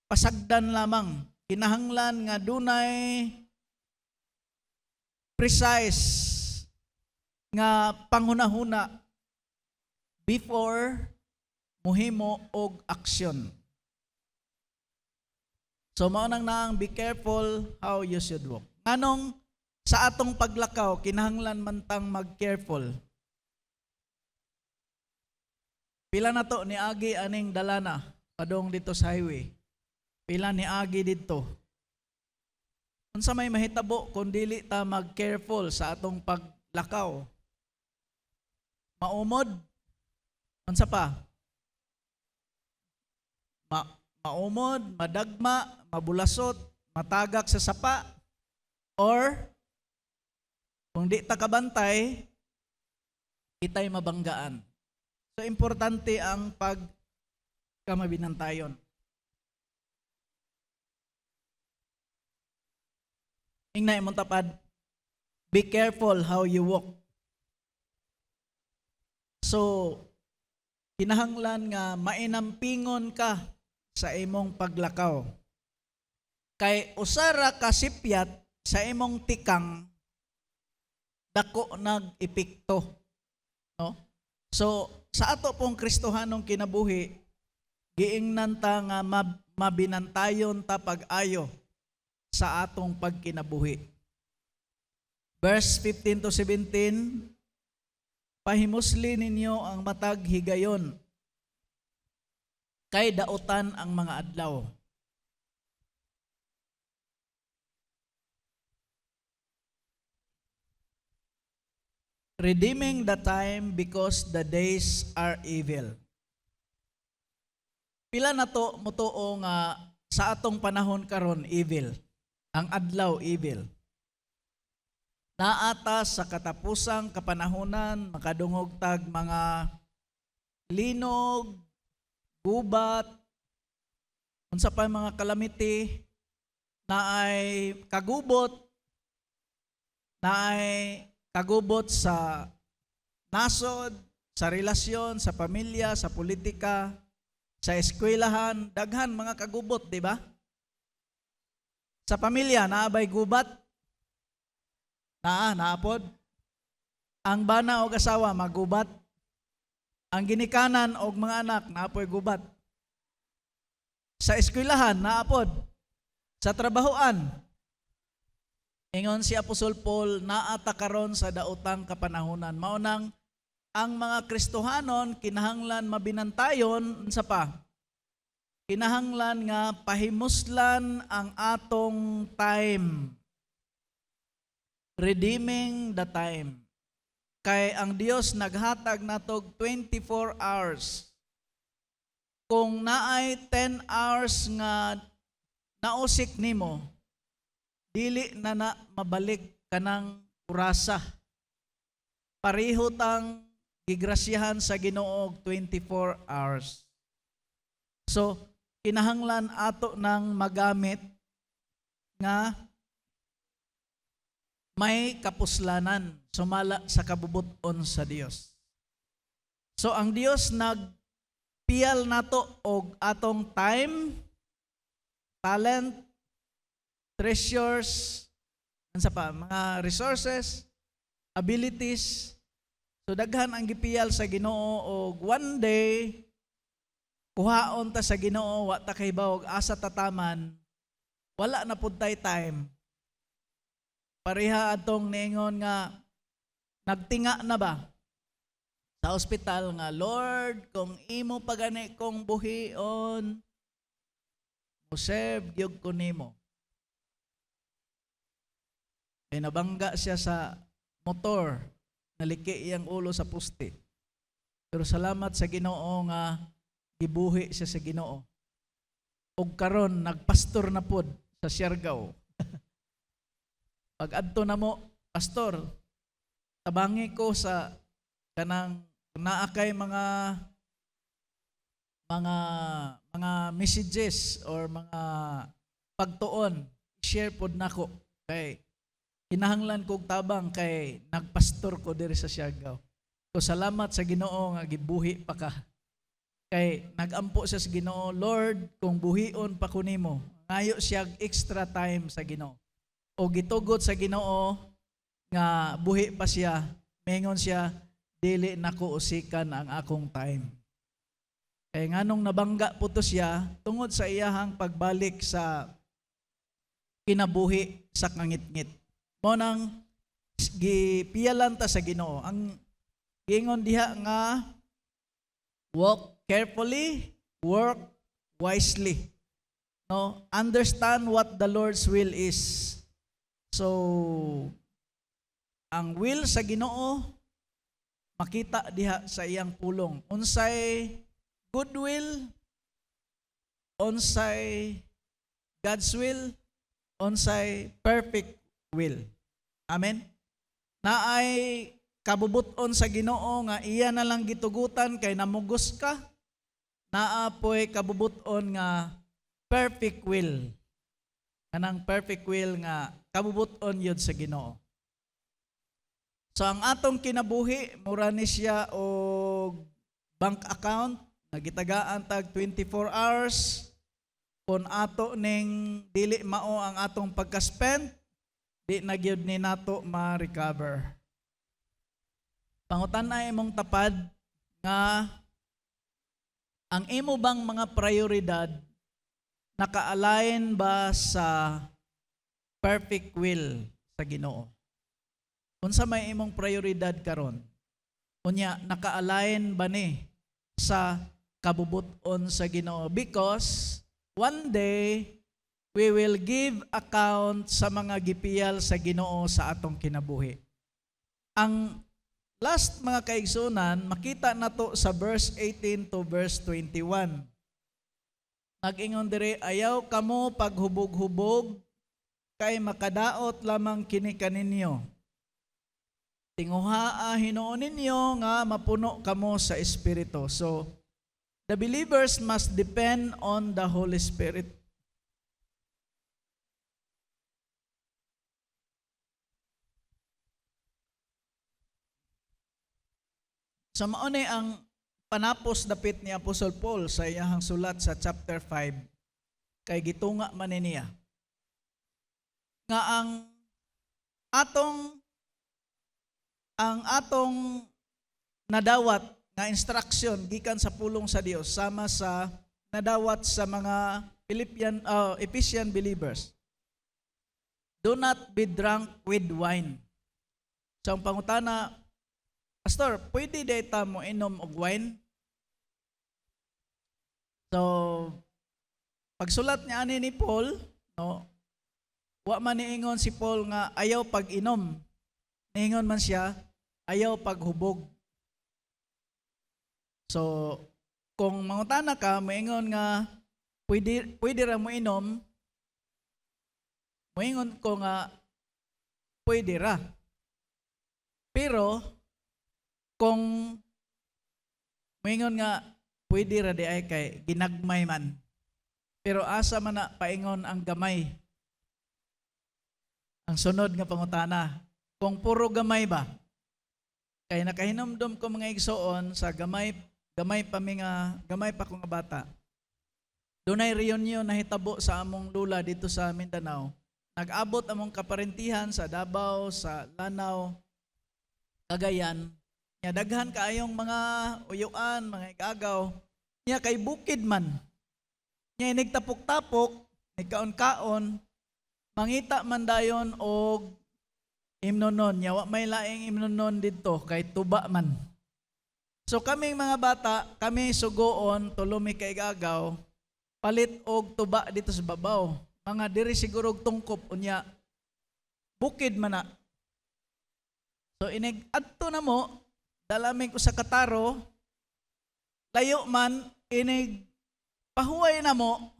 B: pasagdan lamang. Kinahanglan nga dunay precise nga panghunahuna before muhimo og aksyon. So mao nang naang be careful how you should walk. Nganong sa atong paglakaw kinahanglan man tang mag-careful. Pila na to ni agi aning dalana padong dito sa highway. Pila ni agi dito. Unsa may mahitabo kung dili ta mag-careful sa atong paglakaw? Maumod. Unsa pa? Maumod, madagma, mabulasot, matagak sa sapa, or kung di ta kabantay, itay mabanggaan. So importante ang pagkamabinantayon. Ingnay mong tapad, be careful how you walk. So, kinahanglan nga mainampingon ka sa imong paglakaw. Kay usara ka sipyat sa imong tikang, dako nag-epekto. No? So, sa ato pong Kristohanong kinabuhi, giingnan ta nga mabinantayon ta pag-ayo sa atong pagkinabuhi. Verse 15 to 17, pahimusli ninyo ang matag higayon, kay dautan ang mga adlaw. redeeming the time because the days are evil. Pila na to mutuo nga sa atong panahon karon evil. Ang adlaw evil. Naata sa katapusang kapanahonan makadungog tag mga linog, gubat, unsa pa mga calamity na ay kagubot sa nasod, sa relasyon, sa pamilya, sa politika, sa eskwelahan, daghan mga kagubot, di ba? Sa pamilya, naabay gubat, naapod. Ang bana o asawa, magubat. Ang ginikanan o mga anak, naapoy gubat. Sa eskwelahan, naapod. Sa trabahoan, ingon si Apostol Paul, naata karon sa daotang kapanahunan. Maunang, ang mga Kristohanon, kinahanglan mabinantayon, unsa pa? Kinahanglan nga pahimuslan ang atong time. Redeeming the time. Kay ang Dios naghatag natog 24 hours. Kung naay 10 hours nga nausik nimo, dili na mabalik kanang urasa. Pareho tang gigrasyahan sa Ginoo 24 hours. So, kinahanglan ato nang magamit nga may kapuslanan sumala sa kabubuton sa Dios. So, ang Dios nagpiyal nato og atong time, talent, treasures, ansa pa, mga resources, abilities. So daghan ang gipiyal sa Ginoo og one day kuhaon ta sa Ginoo wa ta kay bawog asa tataman, wala na pud tay time. Pareha atong ningon nga nagtinga na ba sa ospital nga, Lord, kung imo pagani kong buhion, museb gyud ko nimo. Ay nabangga siya sa motor, naliki iyang ulo sa poste. Pero salamat sa Ginoo nga gibuhi siya sa Ginoo. Og karon nagpastor na pod sa Siargao. Pag adto na mo, pastor, tabangi ko sa kanang naakay mga messages or mga pagtuon, share pod nako kay kinahanglan kog tabang kay nagpastor ko diri sa Siargao. So salamat sa Ginoo nga gibuhi pa ka. Kay nagampo siya sa Ginoo, Lord, kung buhion pa ko nimo, ngayo siya extra time sa Ginoo. O gitugot sa Ginoo nga buhi pa siya, mingon siya, dili nako usikan ang akong time. Kay nganong nabangga po to siya tungod sa iyahang pagbalik sa kinabuhi sa kangit-ngit. Mo nang gipiyalan ta sa Ginoo. Ang gingon diha nga walk carefully, work wisely. No, understand what the Lord's will is. So ang will sa Ginoo makita diha sa iyang pulong. Unsay good will, unsay God's will, unsay perfect will. Amen. Naay kabubuton sa Ginoo nga iya na lang gitugutan kay namugos ka. Naapoy kabubuton nga perfect will. Kanang perfect will nga kabubuton yun sa Ginoo. So ang atong kinabuhi mura ni siya og bank account nagitagaan tag 24 hours kun ato ning dili mao ang atong pagka-spend, di na gyud ni nato ma-recover. Pangutan-ay imong tapad nga ang imo bang mga prioridad naka-align ba sa perfect will sa Ginoo? Unsa may imong prioridad karon? Unya naka-align ba ni sa kabubuton sa Ginoo? Because one day we will give account sa mga gipiyal sa Ginoo sa atong kinabuhi. Ang last mga kaigsunan, makita nato sa verse 18 to verse 21. Nag-ingon dire, ayaw kamo paghubog-hubog, kay makadaot lamang kini kaninyo. Tinguhaa hinuon ninyo nga mapuno kamo sa Espiritu. So, the believers must depend on the Holy Spirit. So, mauni ang panapos dapit ni Apostol Paul sa iyahang sulat sa chapter 5, kay gitunga man niya nga ang atong nadawat nga instruction gikan sa pulong sa Dios sama sa nadawat sa mga Ephesian believers. Do not be drunk with wine. So ang pangutana, Pastor, pwede data mo inom og wine? So pagsulat niya ani ni Paul, no, wa man niingon si Paul nga ayaw pag-inom. Niingon man siya, ayaw paghubog. So, kung mangutana ka, moingon nga, pwede ra mo inom, moingon ko nga, pwede ra. Pero, kung moingon nga, pwede ra di ay kay ginagmay man. Pero asa man na paingon ang gamay. Ang sunod nga pangutana, kung puro gamay ba? Kaya nakahinomdom ko mga igsoon sa gamay pa ko nga bata. Dunay reunion na hitabo sa among lula dito sa Mindanao. Nag-abot among kaparentihan sa Davao, sa Lanao, Cagayan. Nya daghan kaayong mga uyuan, mga igagaw. Nya kay bukid man. Nya nigtapok-tapok, nigkaon-kaon, mangita man dayon og imnonon. Nya wa may laing imnonon didto kay tuba man. So kaming mga bata, kami sugoon, tulomi kay igagaw, palit og tuba dito sa babaw. Mga diri siguro og tungkop unya bukid man na. So inig adto na mo dalamig ko sa kataro, layo man inig pahuway na mo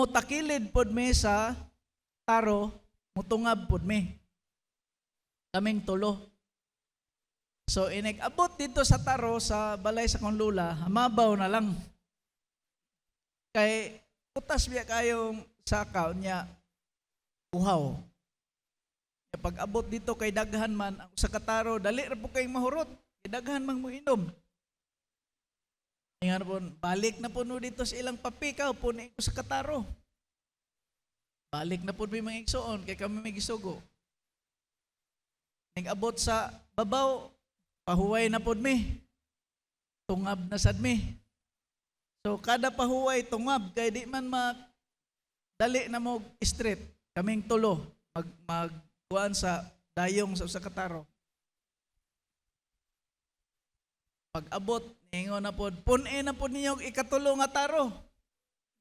B: takilid pod mi sa taro, mutungab pod mi. Kaming tulo. So inig abot dito sa taro sa balay sa kong lula, mabaw na lang. Kay utas biya kayong sakaw niya uhaw. Pag abot dito kay daghan man ang sa kataro, dali ra po kayong mahurot. Kay daghan man mo inom. Ingan po, balik na po no dito sa ilang papikaw po ni sa kataro. Balik na po may mga igsoon kay kami may gisugo. Nag-abot sa babaw, pahuway na po mi. Tungab na sad mi. So kada pahuway tungab kay di man dali na mo street. Kaming tulo magkuan sa dayong sa kataro. Pag abot ningon na pod, punin na pod ninyo ikatulo nga taro.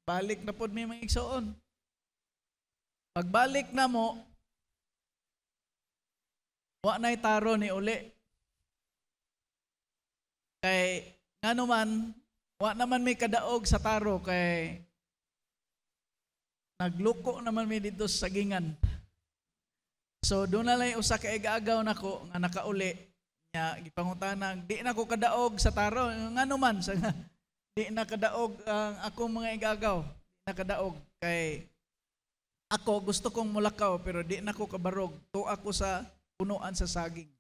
B: Balik na pod may mga igsoon. Pagbalik na mo, wa na'y taro ni uli. Kay ngano man, wa naman may kadaog sa taro kay nagluko naman may dito sa sagingan. So doon na lang usa ka igagaw nako nga nakauli nya gipangutana, di na ko kadaog sa taro ngano man sa di na kadaog ang akong mga igagaw, di na kadaog kay ako gusto kong mulakaw pero di na ko kabarog, to ako sa punuan sa saging.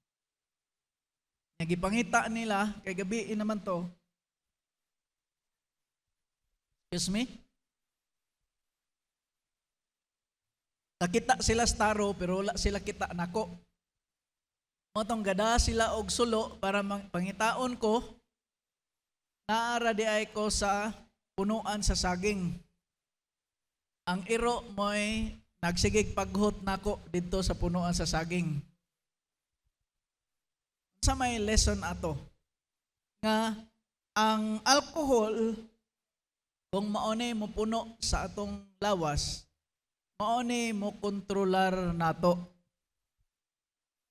B: Nya gipangita nila kay gabi naman to. Excuse me? Nakita sila sa taro pero wala sila kita nako. Motong gada sila og sulo para pangitaon ko naara di ay ko sa punuan sa saging. Ang iro mo'y nagsigig paghot nako dito sa punuan sa saging. Sa may lesson ato nga ang alcohol kung maone mo puno sa atong lawas, maone mo kontrolar nato.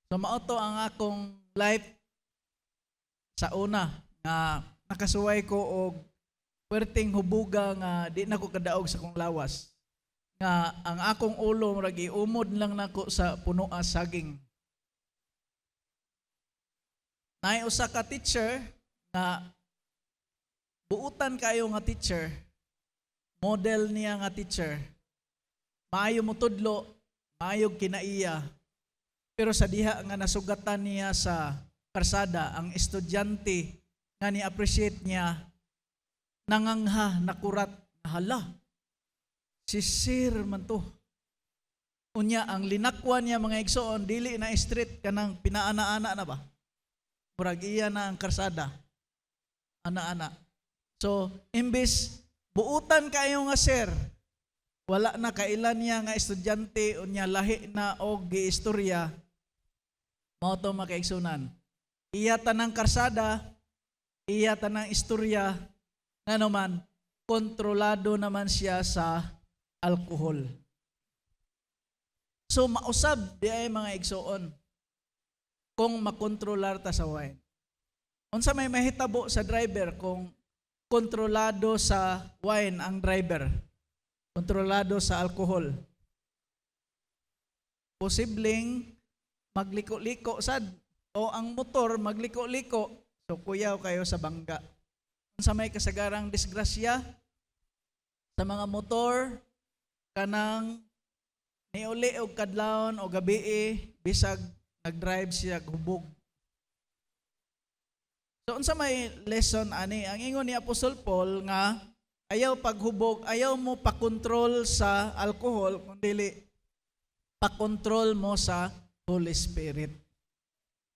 B: So mao to ang akong life sa una nga nakasuway ko og perting hubuga nga di na ko kadaog sa kong lawas nga ang akong ulo murag iumod lang nako sa puno a saging. Naay usa ka teacher nga buutan kayo nga teacher, model niya nga teacher, maayo mo tudlo, maayo kinaiya, pero sa diha nga nasugatan niya sa karsada, ang estudyante nga ni-appreciate niya, nangangha, nakurat, hala, si Sir man to. Unya, ang linakwan niya mga igsoon, dili na street kanang pinaana-ana na ba? Murag iya na ang karsada, ana-ana. So, imbis, buutan kayo nga sir, wala na kailan niya nga estudyante, unya lahi na o giistorya, mao to makaigsunan. Iya tanang karsada, iya tanang istorya, nga naman, kontrolado naman siya sa alkohol. So, mausab di ay mga igsoon kung makontrolar ta sa wine. Unsa may mahitabo sa driver kung kontrolado sa wine ang driver, kontrolado sa alcohol? Posibleng magliko-liko sad o ang motor magliko-liko, so kuyaw kayo sa bangga. Unsa may kasagarang disgrasya sa mga motor kanang niuli og kadlawon o gabi bisag nag-drive siya hubog. So unsa may lesson ani? Ang ingon ni Apostol Paul nga ayaw paghubog, ayaw mo pakontrol sa alcohol kundi pakontrol mo sa Holy Spirit.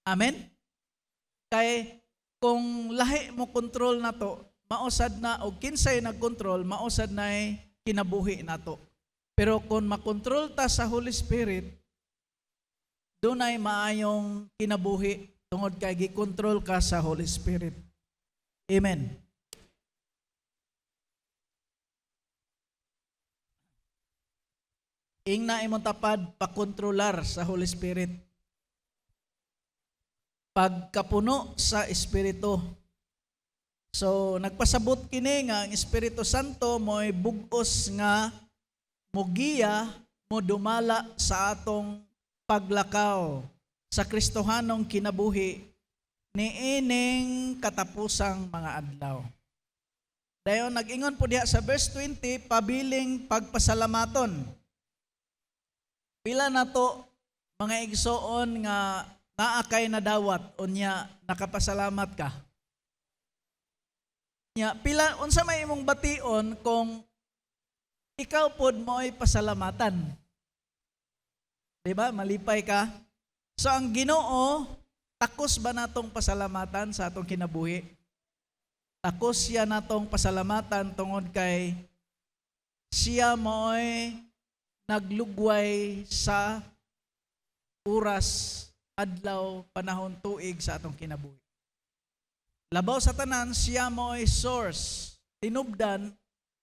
B: Amen? Kay kung lahi mo kontrol na to, mausad na o kinsay nagkontrol, mausad na kinabuhi na to. Pero kung makontrol ta sa Holy Spirit, dunay maayong kinabuhi tungod kay gikontrol ka sa Holy Spirit. Amen. Ing na imong tapad pakontrolar sa Holy Spirit. Pagkapuno sa Espiritu. So nagpasabot kini nga ang Espiritu Santo mo'y bugos nga mugiya mo dumala sa atong paglakaw sa Kristohanong kinabuhi niining katapusang mga adlaw. Dayon nag-ingon po diha sa verse 20, pabiling pagpasalamaton. Pila na to mga igsoon nga naakay na dawat unya nakapasalamat ka. Nya pila unsa may imong bation kung ikaw pod mo'y pasalamatan. Diba? Malipay ka. So ang Ginoo, takos ba natong pasalamatan sa atong kinabuhi? Takos siya natong pasalamatan tungod kay siya mo'y naglugway sa oras, adlaw, panahon, tuig sa atong kinabuhi. Labaw sa tanan, siya mo'y source, tinubdan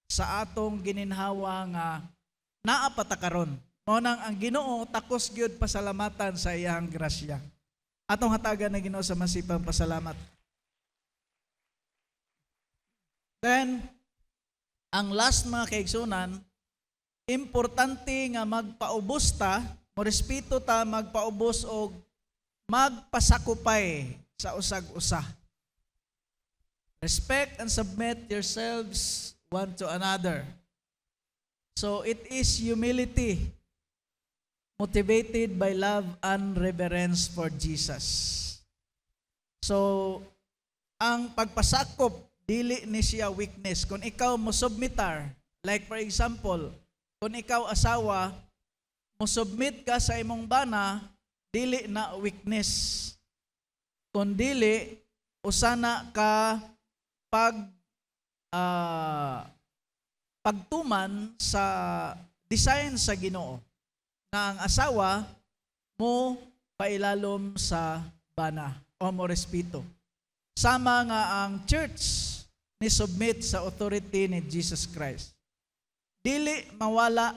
B: sa atong gininhawa nga naapatakaron. Monang ang Ginoo takos gyud pasalamatan sa iyang grasya. Atong hatagan na Ginoo sa masipang pasalamat. Then ang last mga kaigsunan, importante nga magpaubos ta, mo respeto ta magpaubos og magpasakupay sa usag-usa. Respect and submit yourselves one to another. So it is humility motivated by love and reverence for Jesus. So ang pagpasakop dili ni siya weakness. Kung ikaw mo submitar, like for example, kung ikaw asawa, mo submit ka sa imong bana, dili na weakness. Kung dili, usana ka pagtuman sa design sa Ginoo na ang asawa mo pailalom sa bana o mo respeto. Sama nga ang church ni submit sa authority ni Jesus Christ. Dili mawala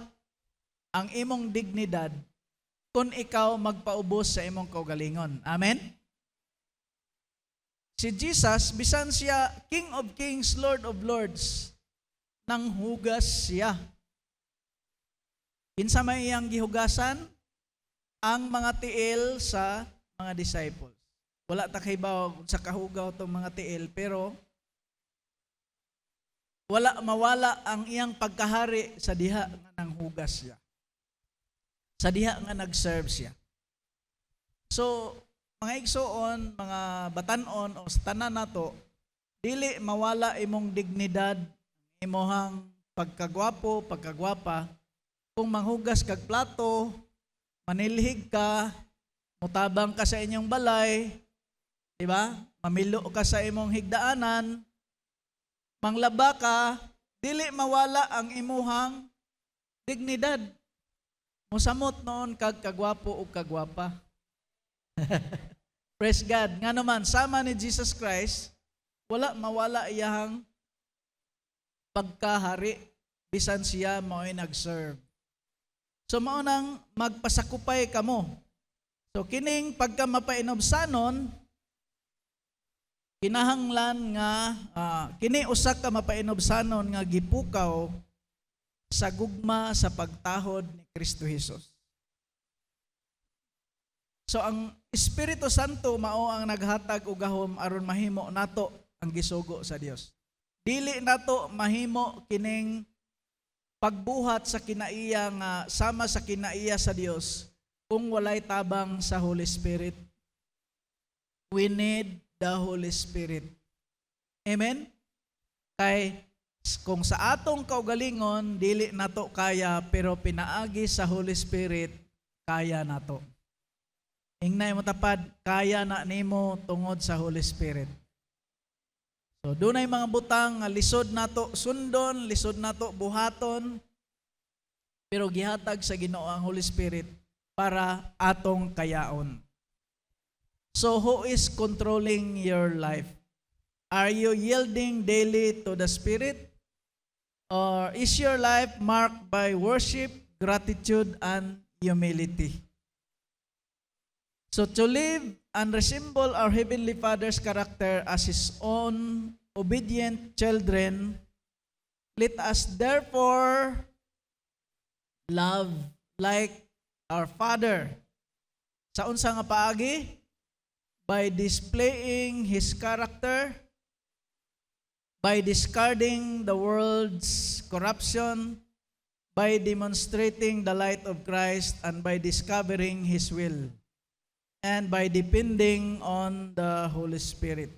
B: ang imong dignidad kung ikaw magpaubos sa imong kaugalingon. Amen? si Jesus, bisan siya King of Kings, Lord of Lords, nang hugas siya. Kinsa may iyang gihugasan? Ang mga tiil sa mga disciples. Wala ta kay baw sa kahugaw tong mga tiil, pero wala mawala ang iyang pagkahari sa diha nga nang hugas siya. Sa diha nga nag-serve siya. So, mga igsoon, mga batanon o sa tanan nato, dili mawala imong dignidad, imong pagkagwapo, pagkagwapa, kung manghugas kag plato, manilhig ka, mutabang ka sa inyong balay, di ba? Mamilo ka sa imong higdaanan, manglaba ka, dili mawala ang imuhang dignidad. Musamot noon kag kagwapo o kagwapa. Praise God. Nga naman, sama ni Jesus Christ, wala mawala iyang pagkahari bisan siya mao'y nag-serve. So mao nang magpasakupay kamo. So kining pagka mapainobsanon, kinahanglan nga kini usa ka mapainobsanon nga gipukaw sa gugma sa pagtahod ni Kristo Jesus. So ang Espiritu Santo mao ang naghatag og gahom aron mahimo nato ang gisugo sa Dios. Dili nato mahimo kining pagbuhat sa kinaiya nga sama sa kinaiya sa Dios kung walay tabang sa Holy Spirit. We need the Holy Spirit. Amen? Kay kung sa atong kaugalingon dili nato kaya, pero pinaagi sa Holy Spirit kaya nato. Ingnay mo tapad, kaya na nimo tungod sa Holy Spirit. So dunay mga butang nga lisod nato sundon, lisod nato buhaton, pero gihatag sa Ginoo ang Holy Spirit para atong kayaon. So who is controlling your life? Are you yielding daily to the Spirit? Or is your life marked by worship, gratitude, and humility? So to live and resemble our Heavenly Father's character as His own obedient children, let us therefore love like our Father. Sa unsa nga paagi? By displaying His character, by discarding the world's corruption, by demonstrating the light of Christ, and by discovering His will, and by depending on the Holy Spirit.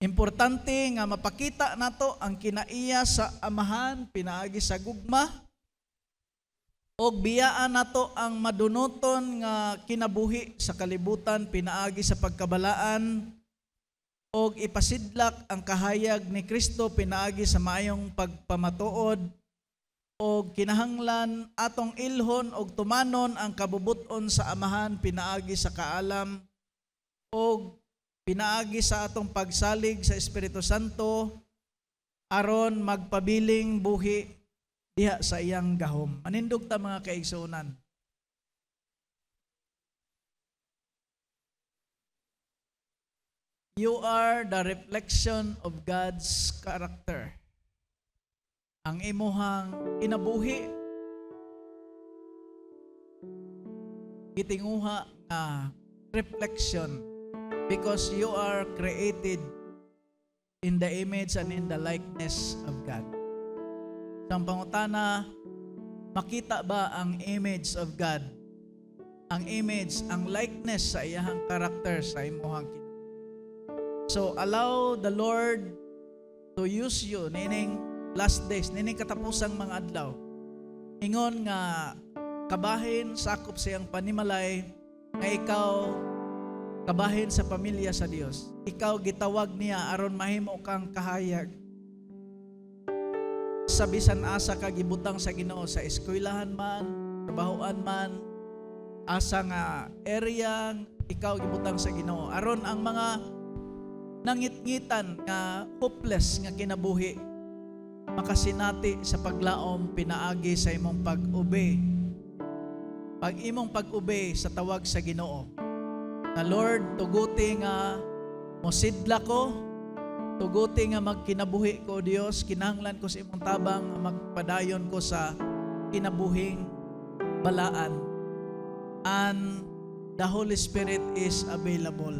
B: Importante nga mapakita nato ang kinaiya sa amahan pinaagi sa gugma, og biyaan nato ang madunoton nga kinabuhi sa kalibutan pinaagi sa pagkabalaan, og ipasidlak ang kahayag ni Kristo pinaagi sa maayong pagpamatuod, og kinahanglan atong ilhon og tumanon ang kabubuton sa amahan pinaagi sa kaalam, og pinaagi sa atong pagsalig sa Espiritu Santo aron magpabiling buhi diha sa iyang gahom. Manindog ta mga kaigsuonan. You are the reflection of God's character. Ang imuhang inabuhi gitinguha nga reflection, because you are created in the image and in the likeness of God. Sa pangutana, makita ba ang image of God? Ang image, ang likeness sa iyang character sa imuhang kinabuhi. So allow the Lord to use you nining last days, nining katapusang mga adlaw. Ingon nga kabahin sakop sa iyang panimalay nga ikaw kabahin sa pamilya sa Dios. Ikaw gitawag niya aron mahimo kang kahayag sa bisan asa ka gibutang sa Ginoo, sa eskwelahan man, trabahoan man, asa nga area ikaw gibutang sa Ginoo aron ang mga nangitngitan nga hopeless nga kinabuhi makasinati sa paglaom pinaagi sa imong pag-obey. Pag imong pag-obey sa tawag sa Ginoo. Na Lord, tuguti nga Mosidla ko, tuguti nga magkinabuhi ko, Dios, kinahanglan ko sa imong tabang nga magpadayon ko sa kinabuhing balaan. And the Holy Spirit is available.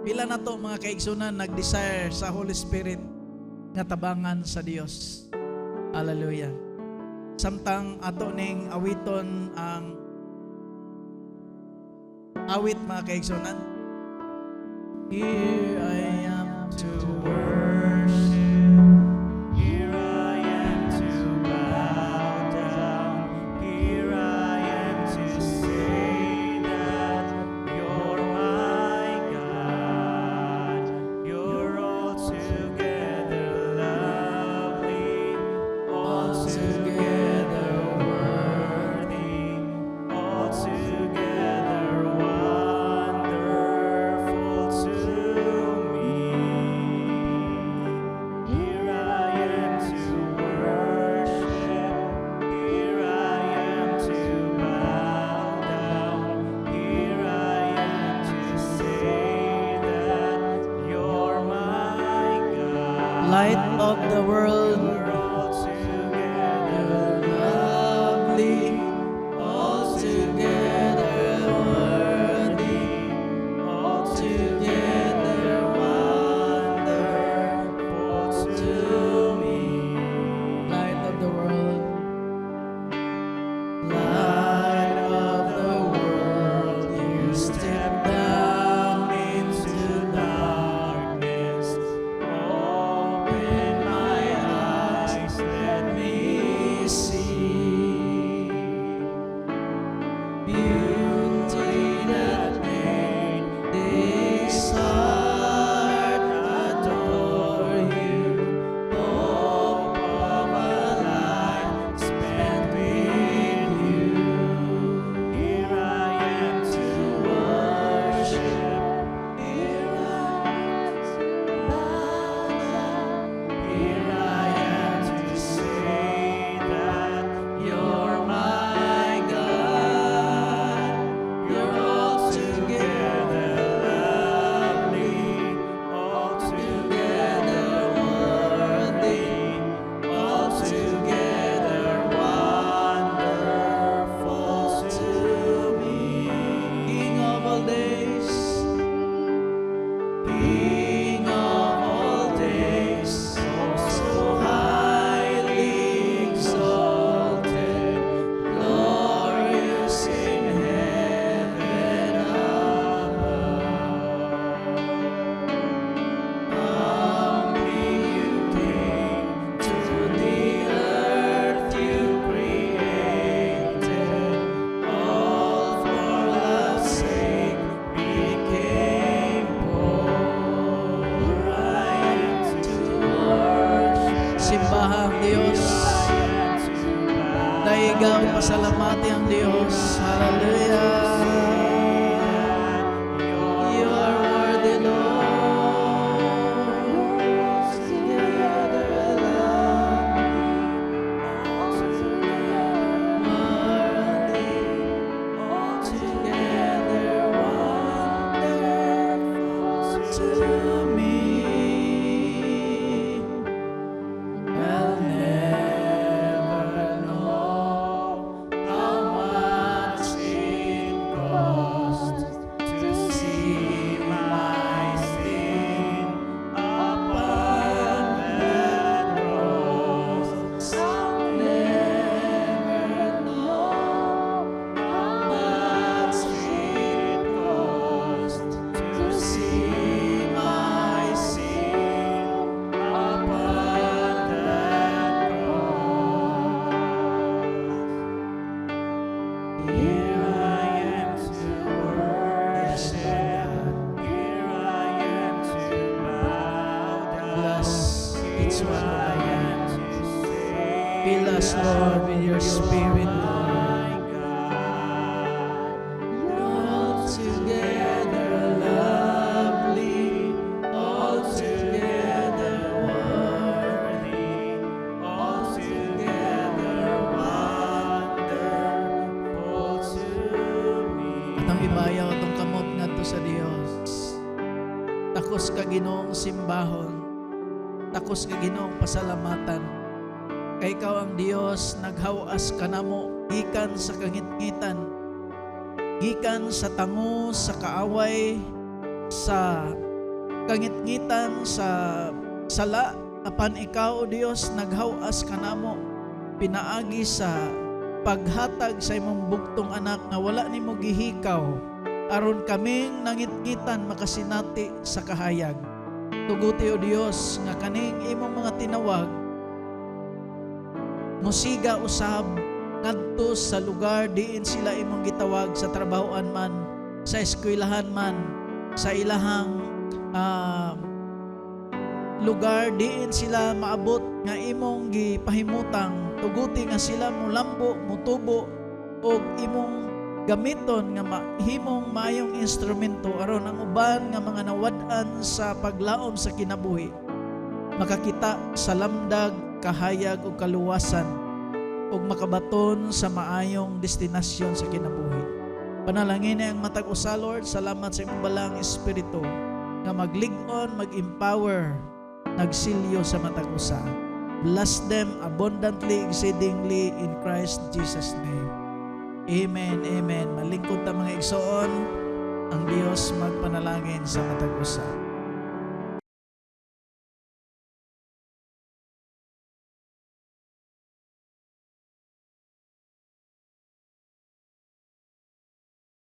B: Pila na to mga kaigsunan nag-desire sa Holy Spirit nga tabangan sa Dios. Hallelujah. Samtang ato ning awiton ang awit mga kaigsunan. Here I am to worship.
C: Here I am to bow down. Here I am to say that you're my God. You're altogether lovely, altogether worthy, altogether wonderful to me. Here I am to worship. Here I am to bow down. Here I am to say that you're my God.
B: Light of the world,
C: You're altogether
B: lovely, altogether worthy, altogether wonderful to me. Light of the world, light of the world, you step down into
C: darkness. Open my eyes, let me see
B: beauty that made this heart adore you. Hope of a life spent with you.
C: Here I am to worship.
B: Here I am to bow down.
C: Here I am to say that
B: You're my God. You're altogether
C: lovely,
B: altogether worthy, altogether wonderful to me. King of all days, King of all days, so highly exalted, glorious in heaven above. Humbly you came to the earth you created, all for love's sake became poor. I am to worship. Simbahang Diyos. Daigaw pasalamati ang Diyos. Hallelujah. You are worthy, Lord. Together worthy, altogether wonderful to me. I'll never know how much it cost to see my sin upon that cross. I'll never know how much it cost to see my sin upon that cross. Here I am to worship. Here I am to bow down. Bless each one of them. Fill us, Lord, with your Spirit, Lord. Altogether lovely, altogether worthy, altogether wonderful to me. At ang ibayaw atong kamot ngadto sa Dios. takos ka Ginoong simbahon, takos ka Ginoong pasalamatan. Kay ikaw ang Dios, naghawas ka namo gikan sa kangitngitan, gikan sa tango, sa kaaway, sa kangitngitan, sa sala, apan ikaw, O Dios, naghawas ka namo, pinaagi sa paghatag sa imong bugtong anak nga wala nimo gihikaw, aron kaming nangitngitan makasinati sa kahayag. Tuguti, O Dios, nga kaning imong mga tinawag, musiga usab ngadto sa lugar diin sila imong gitawag, sa trabahoan man, sa eskwelahan man, sa ilahang lugar diin sila maabot nga imong gipahimutang. Tuguti nga sila mulambo, mutubo og imong gamiton nga himong mayong instrumento aron ang uban nga mga nawad-an sa paglaom sa kinabuhi makakita sa lamdag, kahayag ug kaluwasan ug makabaton sa maayong destinasyon sa kinabuhi. Panalangin ang matag usa, Lord. Salamat sa imong balang espiritu nga maglig-on, mag-empower, nagsilyo sa matag usa. Bless them abundantly, exceedingly in Christ Jesus' name. Amen, amen. Malingkod ta mga igsoon, ang Dios magpanalangin sa matag usa.